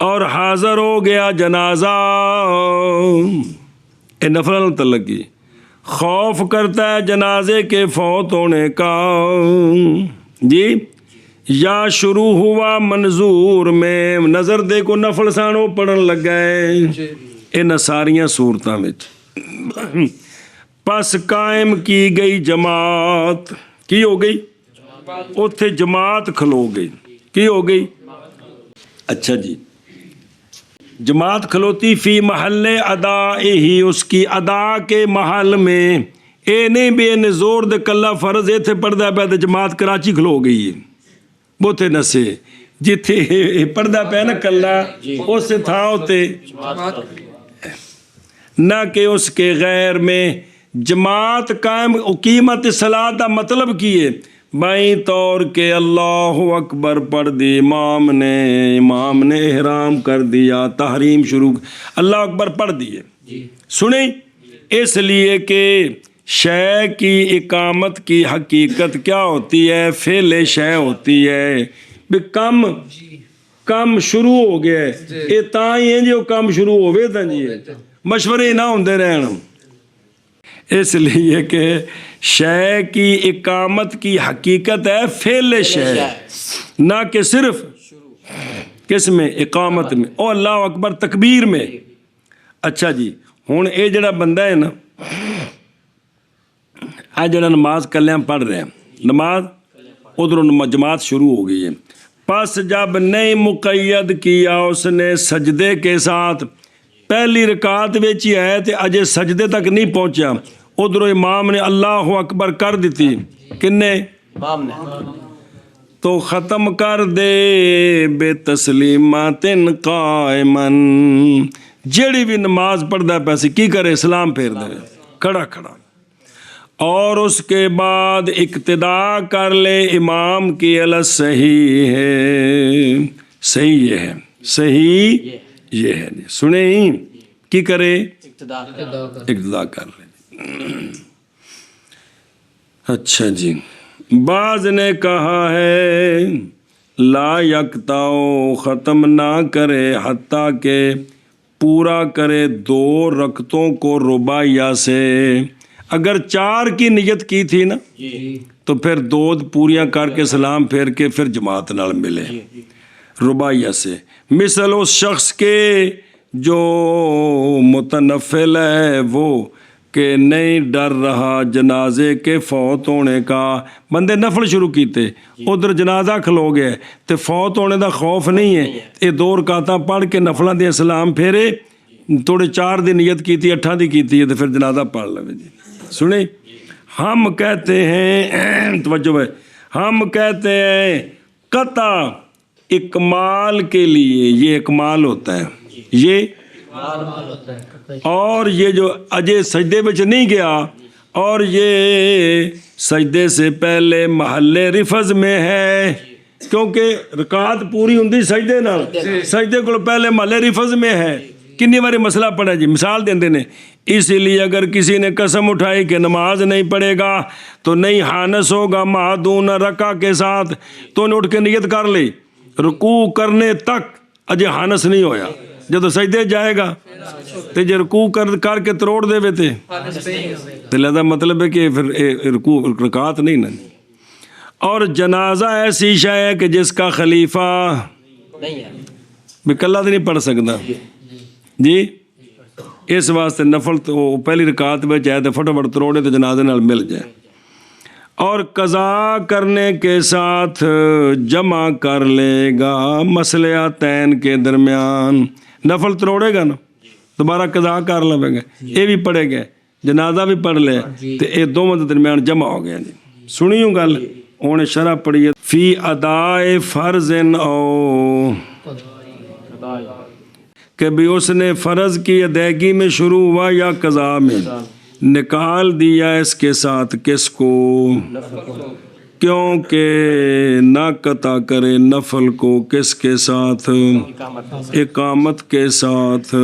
اور حاضر ہو گیا جنازہ، یہ نفل متعلق کی، خوف کرتا ہے جنازے کے فوت ہونے کا جی، یا شروع ہوا منظور میں، نظر دے کو نفل سانو پڑھن لگ گئے ان ساریاں صورتاں وچ، پس قائم کی گئی جماعت، کی ہو گئی اتھے جماعت کھلو گئی، کی ہو گئی؟ اچھا جی، جماعت کھلوتی فی محل ادا ہی، اس کی ادا کے محل میں، اے نہیں بھی ان زور دے کلا فرض ایتھے پڑھدا پیا تے جماعت کراچی کھلو گئی ہے، بوتے نسے جتھے پڑھدا پیا نا کلا اس تھا ہوتے، نہ کہ اس کے غیر میں جماعت قائم، قیمت صلاۃ کا مطلب کی ہے بائیں طور کہ اللہ اکبر پڑھ دی، امام نے احرام کر دیا، تحریم شروع، اللہ اکبر پڑھ دیے، سنیں، اس لیے کہ شے کی اقامت کی حقیقت کیا ہوتی ہے؟ فعل شے ہوتی ہے، بھی کم شروع ہو گیا ہے، یہ تاں ہی ہے جو کم شروع ہوئے تھا جی، مشورے نہ ہوندے رہن، اس لیے کہ شے کی اقامت کی حقیقت ہے فعل شے، نہ کہ صرف کس میں؟ اقامت میں، او اللہ اکبر تکبیر میں۔ اچھا جی، ہن اے جڑا بندہ ہے نا، آ جڑا نماز کلیاں پڑھ رہے ہیں، نماز ادھروں جماعت شروع ہو گئی ہے، پس جب نہیں مقید کیا اس نے سجدے کے ساتھ، پہلی رکعت وچ ہی ہے تے اجے سجدے تک نہیں پہنچا، ادھروں امام نے اللہ اکبر کر دیتی، کنے؟ امام نے، تو ختم کر دے بے تسلیمات قائمن، جیڑی بھی نماز پڑھدا پیسی کی کرے؟ سلام پھیر دے کھڑا کھڑا، اور اس کے بعد اقتداء کر لے امام کی علی صحیح ہے، صحیح یہ ہے، صحیح یہ ہے، سنیں کی کرے؟ اقتداء کر لے۔ اچھا جی، بعض نے کہا ہے لا یقطعو، ختم نہ کرے حتیٰ کہ پورا کرے 2 رکعتوں کو رباعیہ سے، اگر 4 کی نیت کی تھی نا تو پھر 2 پوریاں کر کے سلام پھیر کے پھر جماعت نال ملے رباعیہ سے، مثل اس شخص کے جو متنفل ہے وہ کہ نہیں ڈر رہا جنازے کے فوت ہونے کا، بندے نفل شروع کیتے ادھر جنازہ کھلو گئے تے فوت ہونے دا خوف نہیں ہے، یہ 2 رکعتاں پڑھ کے نفلاں دے سلام پھیرے، تھوڑے 4 دی نیت کی تھی 8 دی کی ہے تو پھر جنازہ پڑھ لو جی، سنیں، ہم کہتے ہیں، توجہ ہے، ہم کہتے ہیں قطع اکمال کے لیے، یہ اکمال ہوتا ہے، یہ اور یہ جو اجے سجدے وچ نہیں گیا اور یہ سجدے سے پہلے محل رفض میں ہے، کیونکہ رکعت پوری ہوندی سجدے نال، سجدے کو پہلے محل رفض میں ہے، کنی باری مسئلہ پڑھا جی، مثال دیندے نے، اسی لیے اگر کسی نے قسم اٹھائی کہ نماز نہیں پڑھے گا تو نہیں حانس ہوگا معدون رکع کے ساتھ، تو نے اٹھ کے نیت کر لی، رکوع کرنے تک اجے حانس نہیں ہویا، جب سجدے جائے گا تو جے رکوع کر کے تروڑ دے وے تو لہذا مطلب ہے کہ پھر رکعت نہیں نا۔ اور جنازہ ایسی شے ہے کہ جس کا خلیفہ بھی کلہ تو نہیں پڑھ سکتا جی، اس واسطے نفل تو پہلی رکعت میں جائے تو فٹافٹ تروڑے تو جنازے نال مل جائے، اور قضا کرنے کے ساتھ جمع کر لے گا مصلحتین کے درمیان، نفل تروڑے گا نا دوبارہ قضا کر لے گا، یہ بھی پڑھے گا جنازہ بھی پڑھ لے تو یہ دونوں کے درمیان جمع ہو گیا جی، سنیوں گل انہیں شرح پڑھیے، فی ادائے فرض او، کہ بھی اس نے فرض کی ادائیگی میں شروع ہوا یا قضا میں، نکال دیا اس کے ساتھ کس کو؟ کیونکہ نہ قطع کرے نفل کو کس کے ساتھ؟ اقامت کے ساتھ،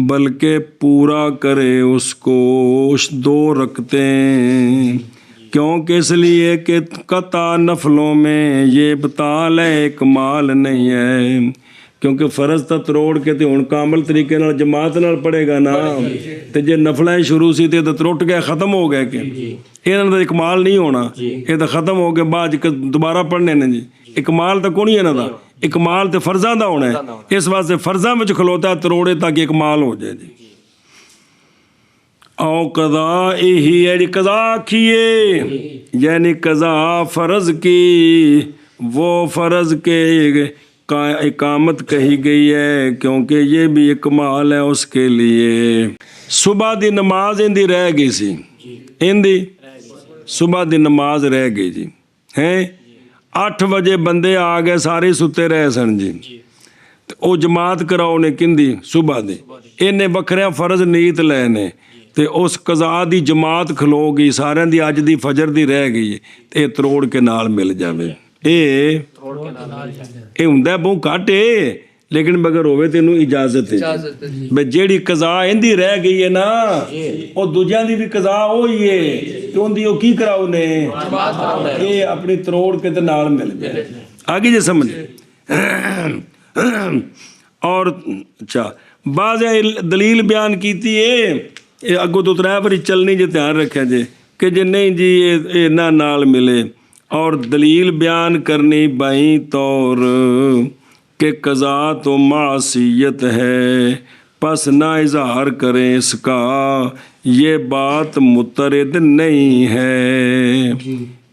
بلکہ پورا کرے اس کو 2 رکعتیں، کیونکہ اس لیے کہ قطع نفلوں میں یہ ابطال ہے، اکمال نہیں ہے، ਕਿਉਂਕਿ ਫਰਜ਼ ਤਾਂ ਤਰੋੜ ਕੇ ਤੇ ਹੁਣ ਕਾਮਲ ਤਰੀਕੇ ਨਾਲ ਜਮਾਤ ਨਾਲ ਪੜੇਗਾ ਨਾ। ਤੇ ਜੇ ਨਫਲਾਂ ਸ਼ੁਰੂ ਸੀ ਤੇ ਇਹ ਤਾਂ ਤਰੁੱਟ ਗਿਆ, ਖਤਮ ਹੋ ਗਿਆ ਕਿ ਇਹਨਾਂ ਦਾ ਇਕਮਾਲ ਨਹੀਂ ਹੋਣਾ, ਇਹ ਤਾਂ ਖਤਮ ਹੋ ਕੇ ਬਾਅਦ ਚ ਦੁਬਾਰਾ ਪੜ੍ਹਨੇ ਨੇ ਜੀ। ਇਕਮਾਲ ਤਾਂ ਕੋਈ ਨਹੀਂ ਇਹਨਾਂ ਦਾ, ਇਕਮਾਲ ਤੇ ਫਰਜ਼ਾਂ ਦਾ ਹੋਣਾ ਹੈ। ਇਸ ਵਾਸਤੇ ਫਰਜ਼ਾਂ ਵਿੱਚ ਖਲੋਤਾ ਤਰੋੜੇ ਤਾਂ ਕਿ ਇਕਮਾਲ ਹੋ ਜਾਏ ਜੀ। او قضا یہی ہے قضا کیے، یعنی قضا فرض کی، وہ فرض کے اقامت کہی گئی ہے کیونکہ یہ بھی اکمال ہے اس کے لیے۔ صبح دی نماز اندی رہ گئی سی، اندی صبح دی نماز رہ گئی جی ہیں 8 وجے بندے آ گئے، سارے ستے رہے سن جی۔ او جماعت کراؤ نے کندی صبح دی، انہیں بکھریاں فرض نیت لے نے تے اس قضا دی جماعت کھلو گئی، سارے دی اج دی فجر دی رہ گئی تے تروڑ کے نال مل جاوے۔ اے ہوندا بہت گھٹ ہے لیکن مگر ہوے تینوں اجازت ہے بے جیڑی قضا ایندی رہ گئی ہے نا او دوجیاں دی بھی قضا ہوئی ہے تے اون دی او کی کراؤ نے اے اپنی تروڑ کے تے نال مل جائے۔ آگے جے سمجھ اور اچھا بعض دلیل بیان کیتی ہے اگوں تو 3 باری چلنی جے دھیان رکھا جے کہ جے نہیں جی یہ نہ نال ملے، اور دلیل بیان کرنی بائیں طور کہ قضا تو معصیت ہے پس نہ اظہار کریں اس کا، یہ بات مترد نہیں ہے۔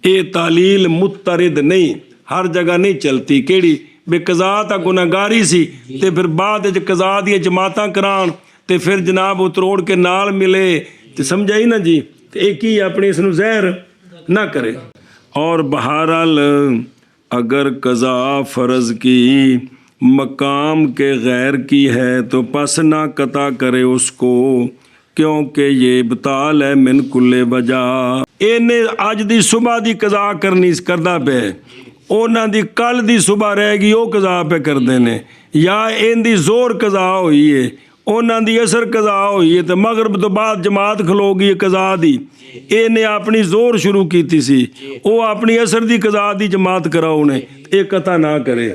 یہ تعلیل مترد نہیں، ہر جگہ نہیں چلتی۔ کیڑی بے قضا تا گناہگاری سی تے پھر بعد قضا دی جماعتاں کران تے پھر جناب وہ تروڑ کے نال ملے تے سمجھائی نا جی، تے ایک ہی اپنے اس نو زہر نہ کرے۔ اور بہرحال اگر قضا فرض کی مقام کے غیر کی ہے تو پس نہ قطع کرے اس کو، کیونکہ یہ ابطال ہے من کل وجہ۔ انہیں اج دی صبح دی قضا کرنی کردہ پہ، اونا دی کل دی صبح رہ گئی وہ قضا پہ کر دینے، یا ان دی زور قضا ہوئی ہے، اونا دی اثر قضا ہوئی ہے تو مغرب تو بعد جماعت کھلو گئی قضا دی، انہیں اپنی زور شروع کیتی سی، او اپنی اثر دی قضا دی جماعت کراؤ نے، اے قطع نہ کرے،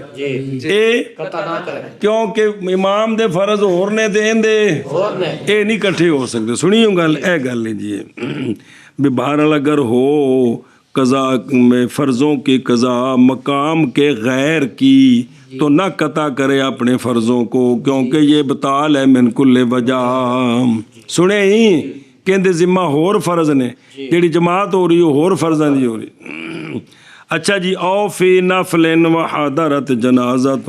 اے کیونکہ امام دے فرض ہورنے دے اندے اے نہیں کٹھے ہو سکتے۔ سنی ہوں گل، اے گل لیجئے بھی بہرحال اگر ہو قضا میں فرضوں کی قضا مقام کے غیر کی تو نہ قطع کرے اپنے فرضوں کو، کیونکہ یہ ابطال ہے من کل وجہ۔ سنے ہی کہندے ذمہ ہور فرض نے، جیڑی جماعت ہو رہی ہو ہور فرضاں دی ہو رہی۔ اچھا جی، او فی نفل و حضرت جنازۃ،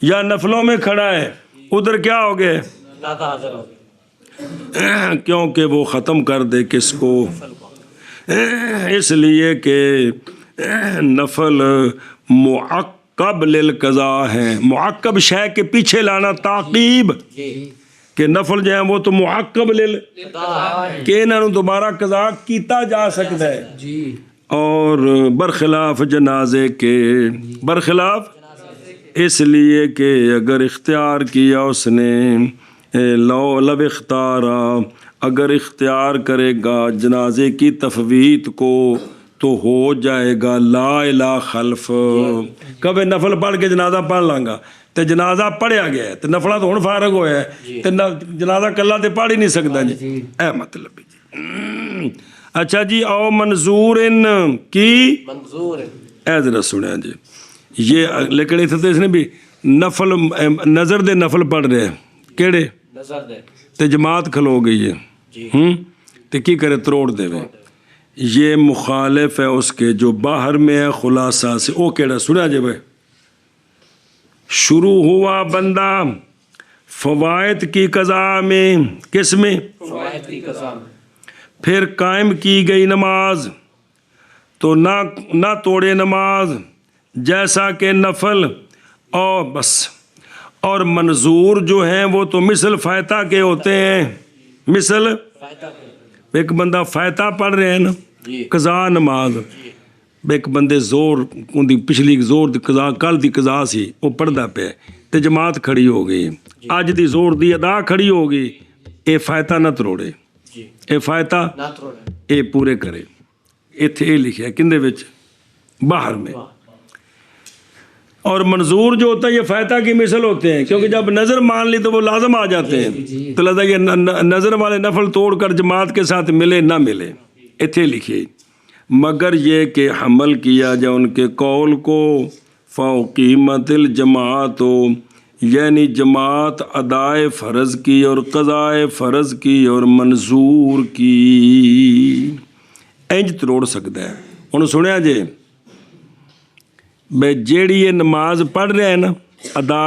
یا نفلوں میں کھڑا ہے ادھر کیا ہو گئے کیونکہ وہ ختم کر دے کس کو، اس لیے کہ نفل معقب للقضاء ہے، معقب شے کے پیچھے لانا تعقیب، کہ نفل جو ہیں وہ تو معقب کہ انہوں نے دوبارہ قضا کیتا جا سکتا ہے۔ اور برخلاف جنازے کے، برخلاف اس لیے کہ اگر اختیار کیا اس نے لو اختارا، اگر اختیار کرے گا جنازے کی تفویت کو تو ہو جائے گا لا الہ خلف۔ کبھی نفل پڑھ کے جنازہ پڑھ لانگا تے جنازہ پڑھیا گیا ہے تے نفلہ تو ہن فارغ ہویا ہے تے جنازہ کلا تے پڑھ ہی نہیں سکتا جی، اے مطلب جی۔ اچھا جی، او منظور کی اے ذرا سنیا جی یہ، لیکن اتنے تو اس نے بھی نفل نظر دے نفل پڑھ رہے ہیں کیڑے تے جماعت کھلو گئی ہے تے کی کرے تروڑ دے وے، یہ مخالف ہے اس کے جو باہر میں ہے خلاصہ سے۔ او کیڑا سنیا جی بھائی، شروع ہوا بندہ فوائد کی قضا میں، کس میں؟ فوائد کی قضا میں، پھر قائم کی گئی نماز تو نہ توڑے نماز جیسا کہ نفل اور بس، اور منظور جو ہیں وہ تو مثل فائتہ کے ہوتے ہیں، مثل ایک بندہ فائتہ پڑھ رہے ہیں نا قضا نماز، ایک بندے زور دی پچھلی زور دی قضا کل دی قضا سی وہ پڑھدا پہ تے جماعت کھڑی ہو گئی، اج دی زور دی ادا کھڑی ہو گئی، اے فائتہ نہ تروڑے، اے فائتہ اے پورے کرے۔ ایتھے اے لکھیا کندے وچ؟ باہر میں۔ اور منظور جو ہوتا ہے یہ فائتہ کی مثل ہوتے ہیں، کیونکہ جب نظر مان لی تو وہ لازم آ جاتے ہیں، تو لہذا یہ نظر والے نفل توڑ کر جماعت کے ساتھ ملے نہ ملے۔ اتھے لکھے مگر یہ کہ حمل کیا جائے ان کے قول کو فوقیمت الجماعت ہو، یعنی جماعت ادائے فرض کی اور قضائے فرض کی اور منظور کی انج تروڑ سکتا ہے۔ ہن سنیا جے بے جیڑی یہ نماز پڑھ رہا ہے نا ادا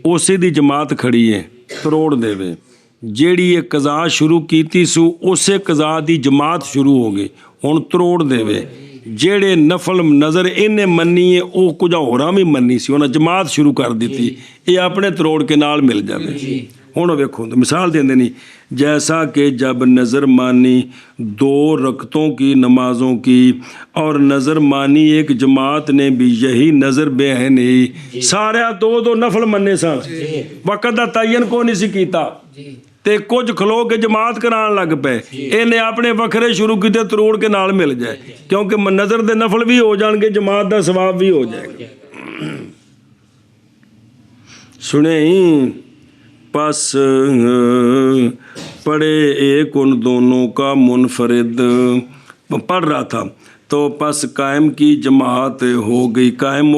اسی دی جماعت کھڑی ہے تروڑ دے وے، جیڑی یہ قضا شروع کیتی سو اسے قضا دی جماعت شروع ہو گئی ہن تروڑ دے وے، جیڑے نفل نظر انہیں مننی ہے وہ کچھ ہوراں بھی مننی سی انہیں جماعت شروع کر دیتی، یہ اپنے تروڑ کے نال مل جائے۔ ہوں ویکھو تو مثال دیں نہیں، جیسا کہ جب نظر مانی 2 رکعتوں کی نمازوں کی اور نظر مانی ایک جماعت نے بھی یہی نظر بہن ہی سارے 2 نفل مننے سن، وقت دا تعین کو نہیں سی کیتا تے کچھ کھلو کے جماعت کران لگ پے، انہیں اپنے وکھرے شروع کیتے تروڑ کے نال مل جائے، کیونکہ نظر دے نفل بھی ہو جان گے جماعت دا ثواب بھی ہو جائے گا۔ سنیں پس پڑھے ایک ان دونوں کا منفرد پڑھ رہا تھا تو پس قائم کی جماعت ہو گئی، قائم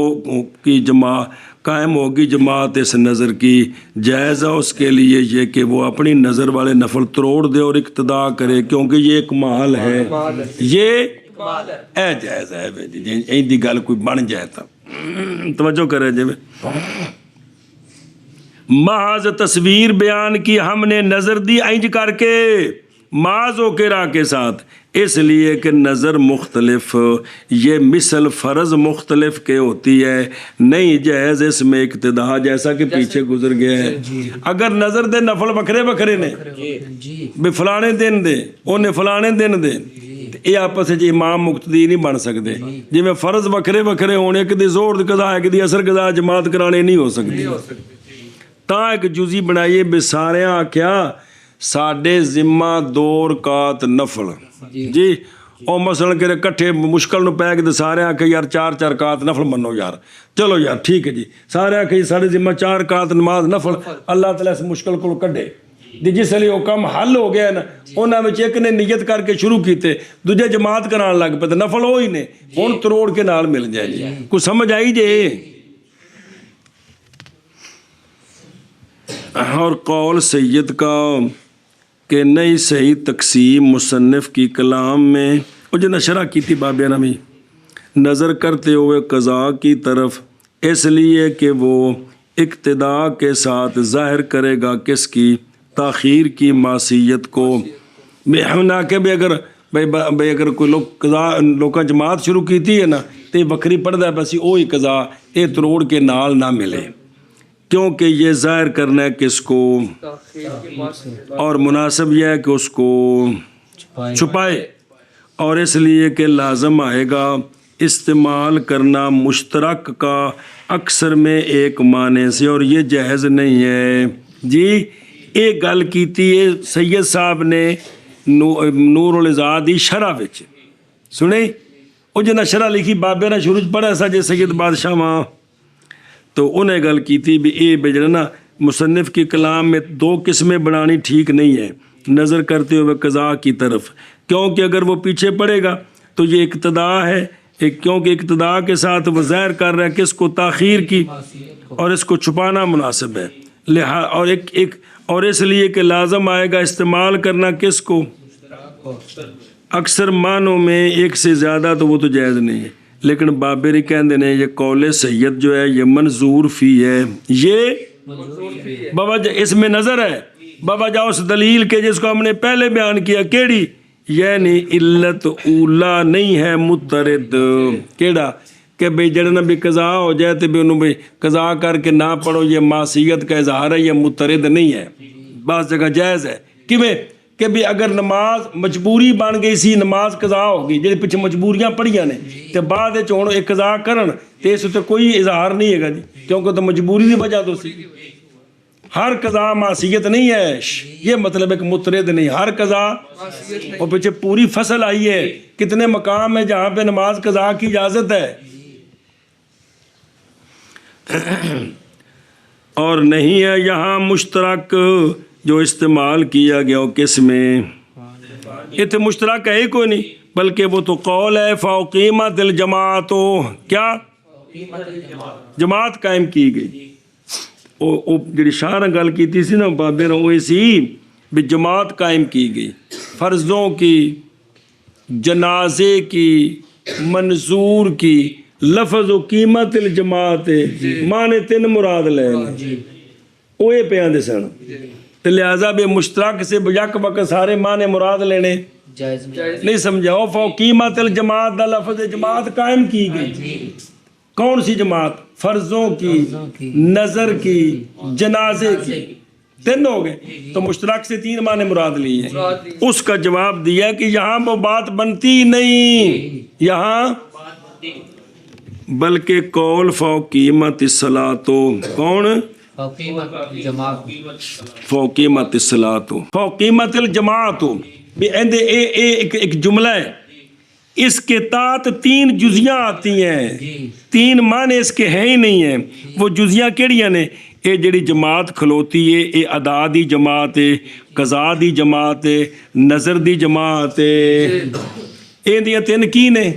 ہوگی جماعت اس نظر کی، جائزہ اس کے لیے یہ کہ وہ اپنی نظر والے نفل تروڑ دے اور اقتدا کرے، کیونکہ یہ ایک مال ہے، یہ اے جائز ہے جی این دی گل کوئی بن جائے تا توجہ کرے جی۔ محض تصویر بیان کی ہم نے نظر دی انج کر کے معاذ و کرا کے ساتھ، اس لیے کہ نظر مختلف یہ مثل فرض مختلف کے ہوتی ہے، نہیں جائز اس میں اقتدا، جیسا کہ پیچھے گزر گیا ہے۔ اگر نظر دے نفل بکھرے بکھرے نے بھی فلانے دن دے انہیں فلانے دن دے، یہ آپس وچ امام مقتدی نہیں بن سکتے، جی میں فرض بکھرے بکھرے ہونے ایک دی زور دی قضا ایک دی اثر قضا جماعت کرانے نہیں ہو سکتی، تا ایک جزی بنائیے بے سارے آکھیا ساڈے ذمہ 2 رکعت نفل جی اور مثلا کہ کٹھے مشکل نو پے کے سارے آکھے یار 4 رکعت نفل منو یار، چلو یار ٹھیک ہے جی، سارے آکھے ساڈے ذمہ 4 رکعت نماز نفل، اللہ تعالیٰ اس مشکل کو کڈے جس لیے وہ کم حل ہو گیا نا، انہاں وچ ایک نے نیت کر کے شروع کیتے دوجے جماعت کران لگ پے، نفل ہوئی نے ہن تروڑ کے نال مل جائے جی، کچھ سمجھ آئی جے۔ اور قول سید کا کہ نئی صحیح تقسیم مصنف کی کلام میں وہ جو نشرہ کی تھی بابیا نامی نظر کرتے ہوئے قضاء کی طرف، اس لیے کہ وہ اقتدا کے ساتھ ظاہر کرے گا کس کی تاخیر کی معصیت کو، نہ کہ بھائی اگر کوئی لوگ قضاء لوکاں جماعت شروع کیتی ہے نا تو بکری پڑھدا ہے بس وہی قضاء یہ تروڑ کے نال نہ ملے، کیونکہ یہ ظاہر کرنا ہے کس کو، اور مناسب یہ ہے کہ اس کو چھپائے، اور اس لیے کہ لازم آئے گا استعمال کرنا مشترک کا اکثر میں ایک معنی سے، اور یہ جائز نہیں ہے جی۔ ایک گل کیتی ہے سید صاحب نے نور العزاد شرح وچ سنیں، وہ جنہیں شرح لکھی بابے نے شروع پڑھا سا جی سید بادشاہ ماں، تو انہیں گل کی تھی بھی اے بجڑا نا مصنف کی کلام میں 2 قسمیں بنانی ٹھیک نہیں ہے نظر کرتے ہوئے قضاء کی طرف، کیونکہ اگر وہ پیچھے پڑے گا تو یہ اقتدا ہے، کیونکہ اقتدا کے ساتھ وہ ظاہر کر رہا ہے کہ اس کو تاخیر کی اور اس کو چھپانا مناسب ہے، اور اس لیے کہ لازم آئے گا استعمال کرنا کس کو، اکثر معنوں میں ایک سے زیادہ، تو وہ تو جائز نہیں ہے، لیکن بابری کہندے نے یہ قول سید جو ہے یہ منظور فی ہے، یہ بابا اس میں نظر ہے، بابا جاؤ اس دلیل کے جس کو ہم نے پہلے بیان کیا کیڑی، یعنی علت اولا نہیں ہے مترد، کیڑا کہ بھئی جڑنا بھی قضاء ہو جائے تو بھی انہوں بھی قضاء کر کے نہ پڑھو، یہ معصیت کا اظہار ہے، یہ مترد نہیں ہے، بعض جگہ جائز ہے، کیویں کہ بھی اگر نماز مجبوری بن گئی سی نماز قضاء ہو گئی جی پیچھے مجبوریاں پڑھیاں نے تو بعد ہوں ایک قضاء کرن تو اس تے کوئی اظہار نہیں ہے گا جی، کیونکہ تو مجبوری کی وجہ تو سی، ہر قضاء معصیت نہیں ہے، یہ مطلب ایک مترد نہیں، ہر قضاء، اور پیچھے پوری فصل آئی ہے کتنے مقام ہے جہاں پہ نماز قضاء کی اجازت ہے۔ اور نہیں ہے یہاں مشترک جو استعمال کیا گیا کس میں، اتنے مشترک ہے ہی کوئی نہیں، بلکہ وہ تو قول ہے فوقیمت الجماعت، کیا جماعت قائم کی گئی۔ وہ جڑی شاہ نے گل کی سی نا بابے نے، وہ سی بھی جماعت قائم کی گئی، فرضوں کی، جنازے کی، منظور کی، لفظ و قیمت الجماعت مانے تین مراد لے وہ یہ پہ آدھے سن، تو لہٰذا بھی مشترک سے یک وقت سارے مانے مراد لینے جائز نہیں سمجھاؤ۔ فوقیمت الجماعت دا لفظ جماعت قائم کی گئی، کون سی جماعت؟ فرضوں کی، نظر کی، جنازے کی، تین ہو گئے، تو مشترک سے تین معنی مراد لی ہیں۔ اس کا جواب دیا کہ یہاں وہ بات بنتی نہیں، یہاں بلکہ قول فوقیمت الصلاۃ، کون؟ فوقیمت الصلاۃ، فوقیمت الجماعت، ایک جملہ ہے، اس کے تحت تین جزیاں آتی ہیں، تین معنی اس کے ہیں ہی نہیں ہیں۔ وہ جزیاں کیڑیاں نے؟ یہ جڑی جماعت کھلوتی ہے، یہ ادا دی جماعت ہے، قضا دی جماعت ہے، نظر دی جماعت ہے، یہ تین کی نے؟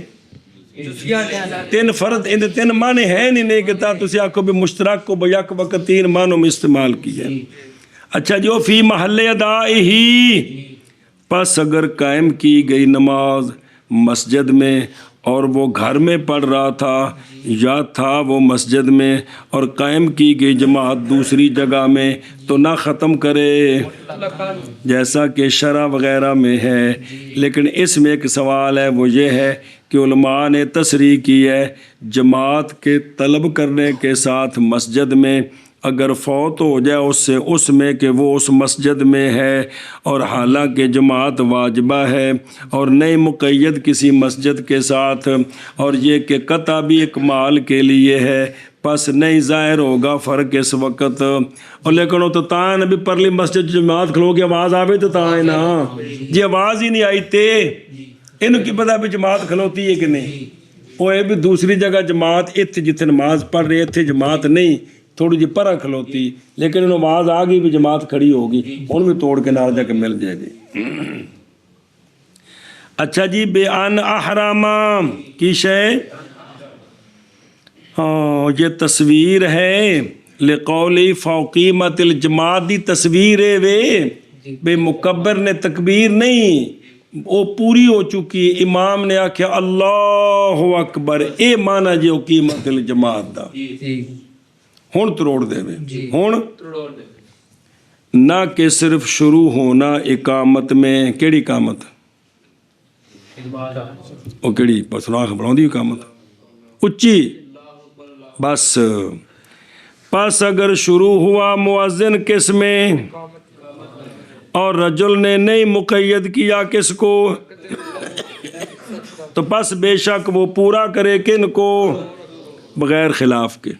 تین فرد، ان تین معنی ہے نہیں کہ تسی آکھو بھی مشترک کو بیک وقت تین معنوں میں استعمال کیا۔ اچھا جو فی محل ادائی، پس اگر قائم کی گئی نماز مسجد میں اور وہ گھر میں پڑھ رہا تھا یا تھا وہ مسجد میں اور قائم کی گئی جماعت دوسری جگہ میں، تو نہ ختم کرے جیسا کہ شرع وغیرہ میں ہے۔ لیکن اس میں ایک سوال ہے، وہ یہ ہے کہ علماء نے تصریح کی ہے جماعت کے طلب کرنے کے ساتھ مسجد میں اگر فوت ہو جائے اس میں کہ وہ اس مسجد میں ہے اور حالانکہ جماعت واجبہ ہے اور نہیں مقید کسی مسجد کے ساتھ، اور یہ کہ قطع بھی اکمال کے لیے ہے، پس نہیں ظاہر ہوگا فرق اس وقت۔ اور لیکن وہ تو تاں نبی پرلی مسجد جماعت کھلو کے آواز آوے تو تاں ہے نا، جی آواز ہی نہیں آئی تے انہوں کی پتہ بھی جماعت کھلوتی ہے کہ نہیں۔ وہ یہ بھی دوسری جگہ جماعت اتھے جتنے نماز پڑھ رہے اتھے جماعت نہیں، تھوڑی جی پرہ کھلوتی، لیکن انہوں آواز آ گئی بھی جماعت کھڑی ہوگی، ان بھی توڑ کے نال جا کے مل جائے گی۔ اچھا جی، بے ان احرامہ کی شے، یہ تصویر ہے لقولی فوقیمت الجماعت دی تصویر ہے، وے بے مکبر نے تکبیر نہیں، وہ پوری ہو چکی، امام نے آکھیا اللہ اکبر، اے مانا جی قیمت الجماعت دا، ہون تروڑ دے وے، ہون نہ کہ صرف شروع ہونا اقامت میں، کیڑی اقامت؟ وہ کیڑی سناخ بڑھاؤں دی اقامت اچھی، بس پس اگر شروع ہوا مؤذن کس میں اور رجل نے نہیں مقید کیا کس کو، تو پس بے شک وہ پورا کرے کن کو؟ بغیر خلاف کے،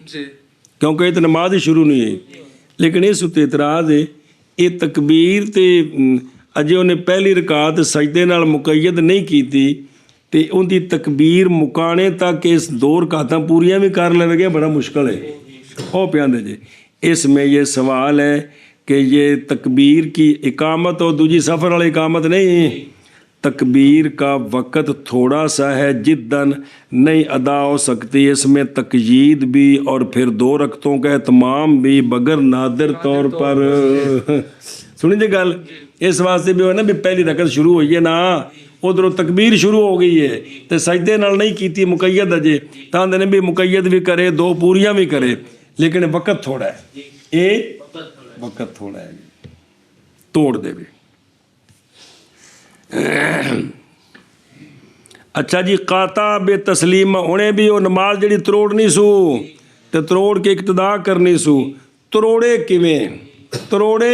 کیونکہ یہ تو نماز ہی شروع نہیں ہے۔ لیکن اس تے اعتراض ہے، یہ تکبیر تے اجے انہیں پہلی رکعت سجدے نال مقید نہیں کی تھی، تے ان دی تکبیر مکانے تک اس دو رکعتاں پوریاں بھی کر لے گے، بڑا مشکل ہے۔ او پیاندے جی، اس میں یہ سوال ہے کہ یہ تکبیر کی اقامت اور دوجی سفر والی اقامت نہیں، تکبیر کا وقت تھوڑا سا ہے، جداً نہیں ادا ہو سکتی، اس میں تقیید بھی اور پھر دو رکعتوں کا اہتمام بھی بغیر نادر طور پر۔ سنیں جی گل، اس واسطے بھی ہوئے نا بھی پہلی رکعت شروع ہوئی ہے نا، ادھروں تکبیر شروع ہو گئی ہے تو سجدے نال نہیں کیتی مقید اجے، تاں دے بھی مقید بھی کرے، دو پوریاں بھی کرے، لیکن وقت تھوڑا ہے، یہ وقت تھوڑا ہے، توڑ دے بھی۔ اچھا جی، قاطع بے تسلیم، انہیں بھی وہ نماز جڑی تروڑنی سو تے تروڑ کے اقتدا کرنی سو، تروڑے کیویں؟ تروڑے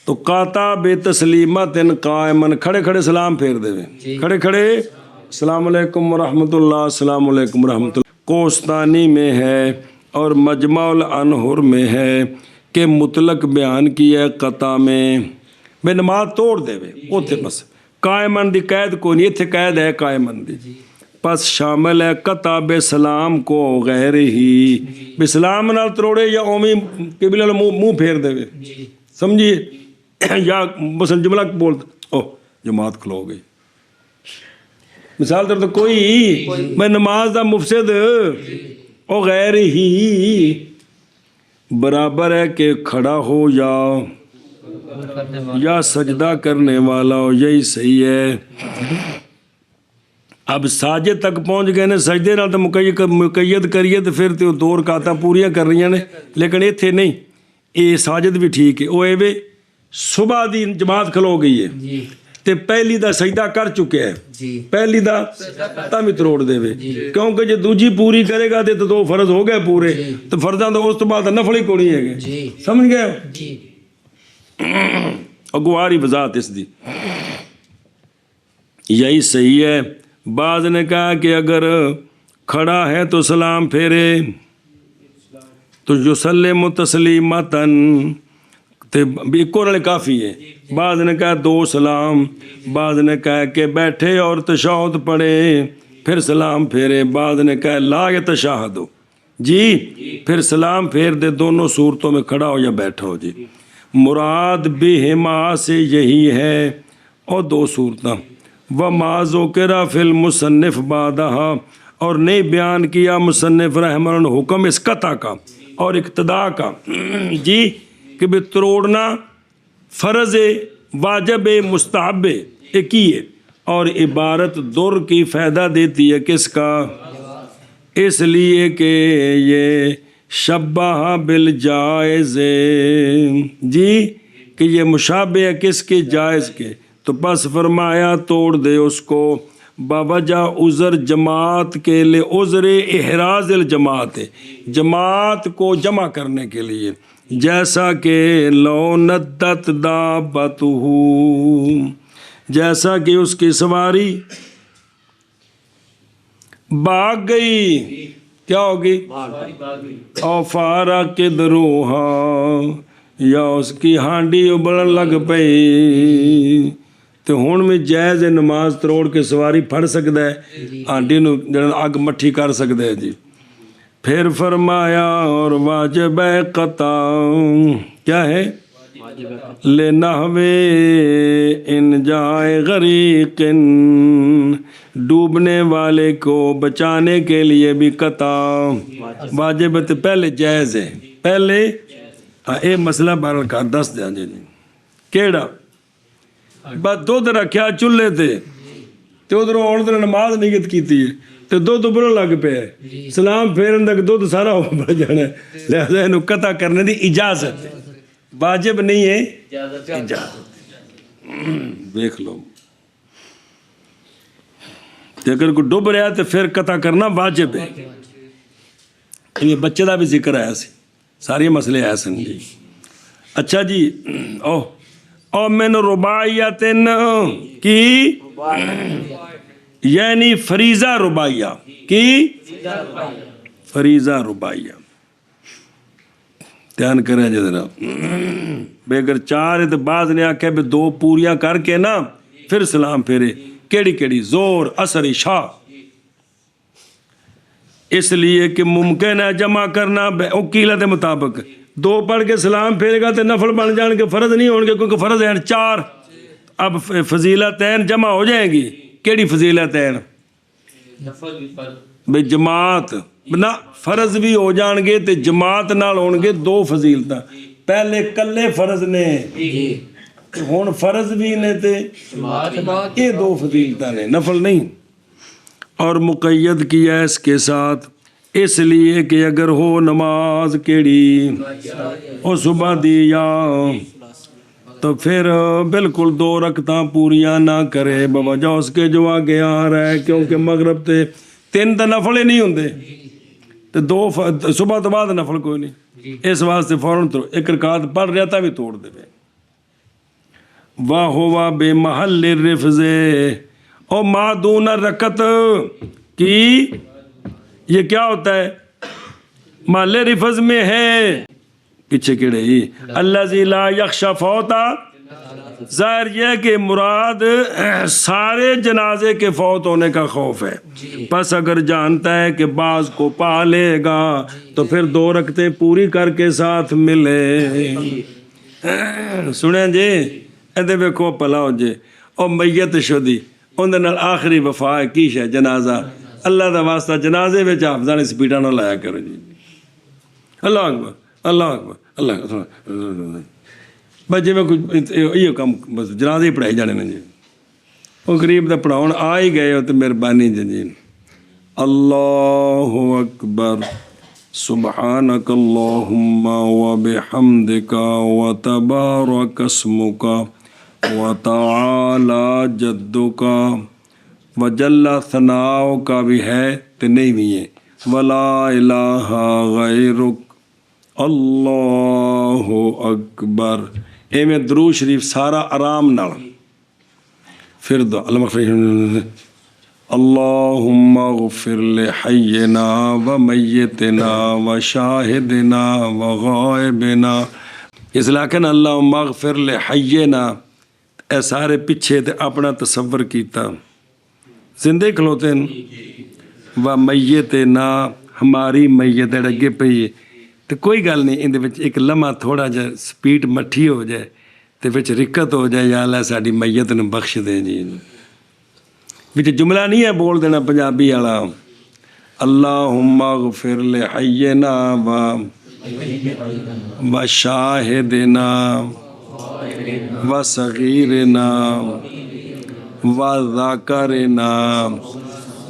تو قاطع بے تسلیمت قائمن، کھڑے کھڑے سلام پھیر دے، کھڑے کھڑے السلام علیکم ورحمۃ اللہ، السلام علیکم ورحمۃ اللہ، کوستانی میں ہے اور مجمع الانہر میں ہے کہ مطلق بیان کیا ہے قطع میں، بے نماز توڑ دے وے اوتھے، بس قائمن دی قید کو نہیں، اتھے قید ہے قائمن دی، پس شامل ہے قطع بے سلام کو غیر ہی بے سلام نال تروڑے یا اومی قبلہ منہ پھیر دے سمجھیے یا مثلا جملہ بولتا جماعت کھلو گئی مثال در تو کوئی میں نماز دا مفسد او غیر ہی برابر ہے کہ کھڑا ہو یا سجدہ کرنے والا ہو یہی صحیح ہے. اب ساجد تک پہنچ گئے نے سجدے نال تو مقید کریے تو پھر تو 2 رکعتاں پوریاں کر رہی نے لیکن ایتھے نہیں اے ساجد بھی ٹھیک ہے. وہ ایویں صبح دی جماعت کھلو گئی ہے تے پہلی دا سجدہ کر چکے ہے پہلی دا تم تروڑ دے کیونکہ جے دوجی پوری کرے گا تے تو 2 فرض ہو گئے پورے تو فرضاں تو اس تو بعد نفل ہی کوئی ہے گے سمجھ گئے اگواری وضاحت اس دی یہی صحیح ہے. بعض نے کہا کہ اگر کھڑا ہے تو سلام پھیرے تو یسلم تسلیمتاً تے ایک اور کافی ہے. بعض نے کہا 2 سلام بعض نے کہا کہ بیٹھے اور تشہد پڑھے پھر سلام پھیرے بعض نے کہا لا یتشہد جی پھر سلام پھیر دے دونوں صورتوں میں کھڑا ہو یا بیٹھا ہو جی. مراد بہما سے یہی ہے اور 2 صورتاں وما ذکر فی المصنف بعدہ اور نہیں بیان کیا مصنف رحمہ اللہ حکم اس قطع کا اور اقتداء کا جی کہ بھی تروڑنا فرض واجب مستحب ایک ہی ہے اور عبارت در کی فائدہ دیتی ہے کس کا اس لیے کہ یہ شبہ بالجائز جی کہ یہ مشابہ ہے کس کے جائز کے تو پس فرمایا توڑ دے اس کو باوجہ عذر جماعت کے لیے عذر احراز الجماعت جماعت کو جمع کرنے کے لیے جیسا کہ لو ندت دابتہ جیسا کہ اس کی سواری بھاگ گئی کیا ہوگی او فارا کے دروہا یا اس کی ہانڈی ابلن لگ پئی تو ہون میں جائز نماز تروڑ کے سواری پھڑ سکتا ہے ہانڈی نو اگ مٹھی کر سکتا ہے جی. پھر فرمایا اور واجب قطع کیا ہے لنحو ان جائے غریق ڈوبنے والے کو بچانے کے لیے بھی قطع واجب تو پہلے جائز ہے پہلے اے مسئلہ بہرحال کر دس دیا جی کیڑا بس دودھ رکھیا چولہے تے ادھروں عورت نماز نیت کیتی ہے تو دودھ ابلن لگ پیا سلام پھیرن تک دودھ سارا ابل جانا ہے لہذا انہوں قطع کرنے دی اجازت ہے واجب نہیں ہے اجازت دیکھ لو اگر کوئی ڈوب رہا تو پھر قطع کرنا واجب ہے. یہ بچے دا بھی ذکر آیا سی سارے مسئلے آئے سن جی. اچھا جی او من رباعیتن کی یعنی فریضہ رباعیہ کی فریضہ رباعیہ دھیان کریں جی ذرا بے اگر 4 ہے تو بعض نے آکھا بھی 2 پوریاں کر کے نا پھر سلام پھیرے کیڑی زور اثر عشاء اس لیے کہ ممکن ہے جمع کرنا قیلت مطابق 2 پڑھ کے سلام پھیرے گا تو نفل بن جان کے فرض نہیں ہوں گے کیونکہ فرض ہیں 4 اب فضیلتین جمع ہو جائیں گی کیڑی فضیلتین بے جماعت نہ فرض بھی ہو جان گے تو جماعت نال ہون گے 2 فضیلتاں پہلے کلے فرض نے ہون فرض بھی نے تے یہ 2 فضیلتاں نے نفل نہیں. اور مقید کیا اس کے ساتھ اس لیے کہ اگر ہو نماز کیڑی او صبح دی یا تو پھر بالکل 2 رکعتاں پوریاں نہ کرے بوجہ اس کے جو آگے آ رہا ہے کیونکہ مغرب تے 3 تو نفل ہی نہیں ہوندے تو 2 صبح تو بعد نفل کوئی نہیں اس واسطے فوراً تو 1 رکعت پڑھ رہا تھا بھی توڑ دے واہ ہوا بے محل رفض او ما دون رکعت کی یہ کیا ہوتا ہے محل رفض میں ہے پیچھے کیڑے الذی لا یخشی فوتا ظاہر یہ ہے کہ مراد سارے جنازے کے فوت ہونے کا خوف ہے، پس اگر جانتا ہے کہ بعض کو پا لے گا تو پھر 2 رکعتیں پوری کر کے ساتھ ملے۔ سنیں جی ادھے ویکھو پلا ہو جے او میت شدی اندر نال آخری وفا ہے کی ہے جنازہ، اللہ دا واسطہ جنازے وچ حافظاں نے سپیڈاں نہ لایا کرو جی۔ اللہ اکبر اللہ اکبر اللہ اکبر، بس جی میں کچھ یہ کام بس جنازے ہی پڑھائی جانے نے جی، وہ غریب دا پڑھاؤن آ ہی گئے ہو تو مہربانی جی۔ اللہ اکبر، سبحانک اللہم وبحمدک وتبارک اسمک وتعالی جدک وجل ثناؤک بھی ہے تو نہیں بھی ہے، ولا الہ غیرک اللہ اکبر۔ اے میں درود شریف سارا آرام نال پھر دو اللہم اغفر لحینا ومیتنا وشاہدنا وغائبنا، اس علاقے نا اللہم اغفر لحینا، اے سارے پیچھے تے اپنا تصور کیتا زندے کھلوتے ہیں، ومیتنا ہماری میت اگے پئی ہے تو کوئی گل نہیں، اندے وچ ایک لمحہ تھوڑا جا سپیڈ مٹھی ہو جائے تو وچ رکت ہو جائے، یا اللہ ساڈی میت نو بخش دے جی۔ وچ جملہ نہیں ہے بول دینا پنجابی والا، اللہم اغفر لحینا و شاہدنا و صغیرنا و ذاکرنا،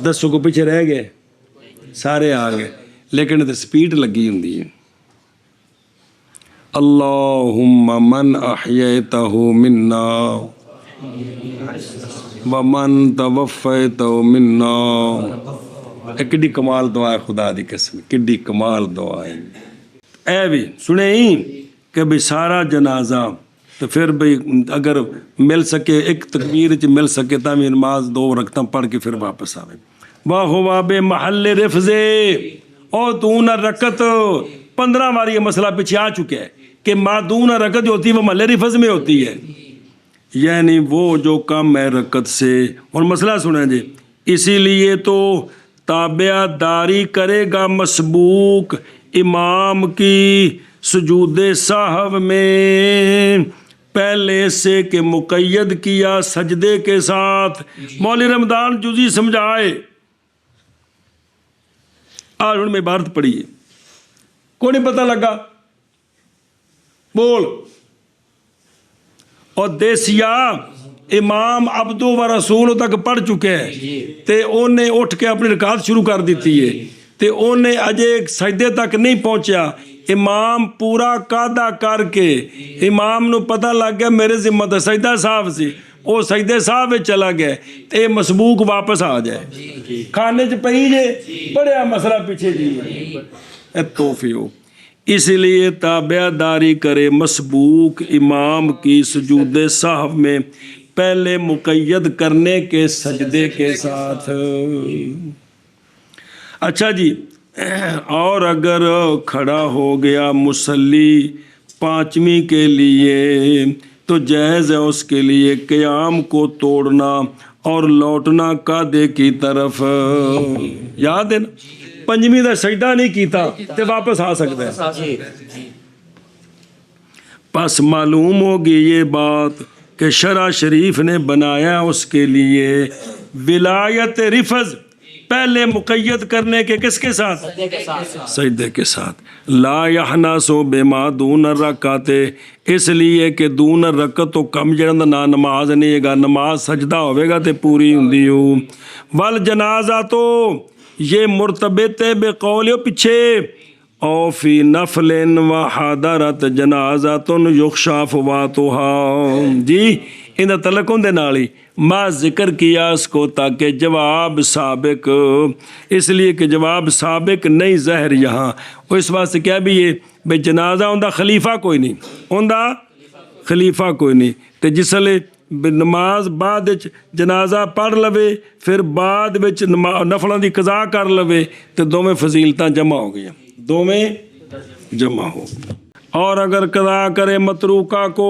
10 کو پیچھے رہ گئے سارے آ گئے لیکن تے سپیڈ لگی ہوندی ہے۔ اللہم من احییتہ منا ومن توفیتہ منا، کڈی کمال دعا ہے، خدا دی قسم کڈی کمال دعا ہے۔ اے بھی سنے ہی کہ بھی سارا جنازہ تو پھر بھی اگر مل سکے ایک تکبیر چ مل سکے تا بھی نماز 2 رکعتاں پڑھ کے پھر واپس آوے۔ واہ بے محل رفضے، او دون رکعت 15 بار یہ مسئلہ پیچھے آ چکا ہے کہ ما دون رکعت جو ہوتی ہے وہ محل رفض میں ہوتی ہے، یعنی وہ جو کم ہے رکعت سے۔ اور مسئلہ سنیں جی، اسی لیے تو تابعہ داری کرے گا مسبوق امام کی سجود سہو میں پہلے سے کہ مقید کیا سجدے کے ساتھ۔ مولوی رمضان جزی سمجھائے، آج ان میں عبارت پڑھی ہے، کوئی نہیں پتہ لگا بول۔ اور دیسیا امام عبدو و رسول تک پڑھ چکے ہیں تے انہیں اٹھ کے اپنی رکعت شروع کر دیتی ہے تے انہیں اجے سجدے تک نہیں پہنچیا، امام پورا قاعدہ کر کے امام نو پتہ لگ گیا میرے ذمہ تے سجدہ صاحب سی، وہ سجدے صاحب چلا گیا تے مسبوق واپس آ جائے، کھانے چ پئی جے بڑیا مسئلہ پیچھے جی اے توفی ہو۔ اس لیے تابعہ داری کرے مسبوق امام کی سجود سہو میں پہلے مقید کرنے کے سجدے کے ساتھ۔ اچھا جی، اور اگر کھڑا ہو گیا مصلی 5ویں کے لیے تو جائز ہے اس کے لیے قیام کو توڑنا اور لوٹنا قاعدے کی طرف۔ یاد ہے نا 5ویں دا سجدہ نہیں کیتا تے واپس آ سکتا ہے۔ پس معلوم ہوگی یہ بات کہ شرع شریف نے بنایا اس کے لیے ولایت رفض پہلے مقید کرنے کے کس کے ساتھ؟ سجدے کے ساتھ۔ لا یحنس بما دون الرکعت، اس لیے کہ دون الرکعت تو کم جڑا نہ نماز نہیں گا، نماز سجدہ ہوئے گا تے پوری ہوندی ہو۔ والجنازہ تو یہ مرتبط بقول پیچھے او فی نفل و حضرت جنازۃ یخشی فواتها، جی ان تعلق دے نال ہی ما ذکر کیا اس کو تاکہ جواب سابق، اس لیے کہ جواب سابق نہیں ظاہر یہاں، وہ اس واسطے کیا بھی یہ بھئی جنازہ ہوندا خلیفہ کوئی نہیں، ہوندا خلیفہ کوئی نہیں، تے جس لے نماز بعد جنازہ پڑھ لوے پھر بعد نفلاں دی قضا کر لوے تے دوویں فضیلتاں جمع ہو گئی، دوویں جمع ہو۔ اور اگر قضا کرے متروکہ کو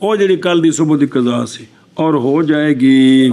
ਉਹ ਜਿਹੜੀ ਕੱਲ ਦੀ ਸੁਬਹ ਦੀ ਕਜ਼ਾ ਸੀ ਔਰ ਹੋ ਜਾਏਗੀ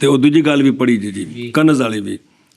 ਤੇ ਉਹ ਦੂਜੀ ਗੱਲ ਵੀ ਪੜੀ ਜੀ ਕਨਜ਼ ਵਾਲੀ ਵੀ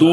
2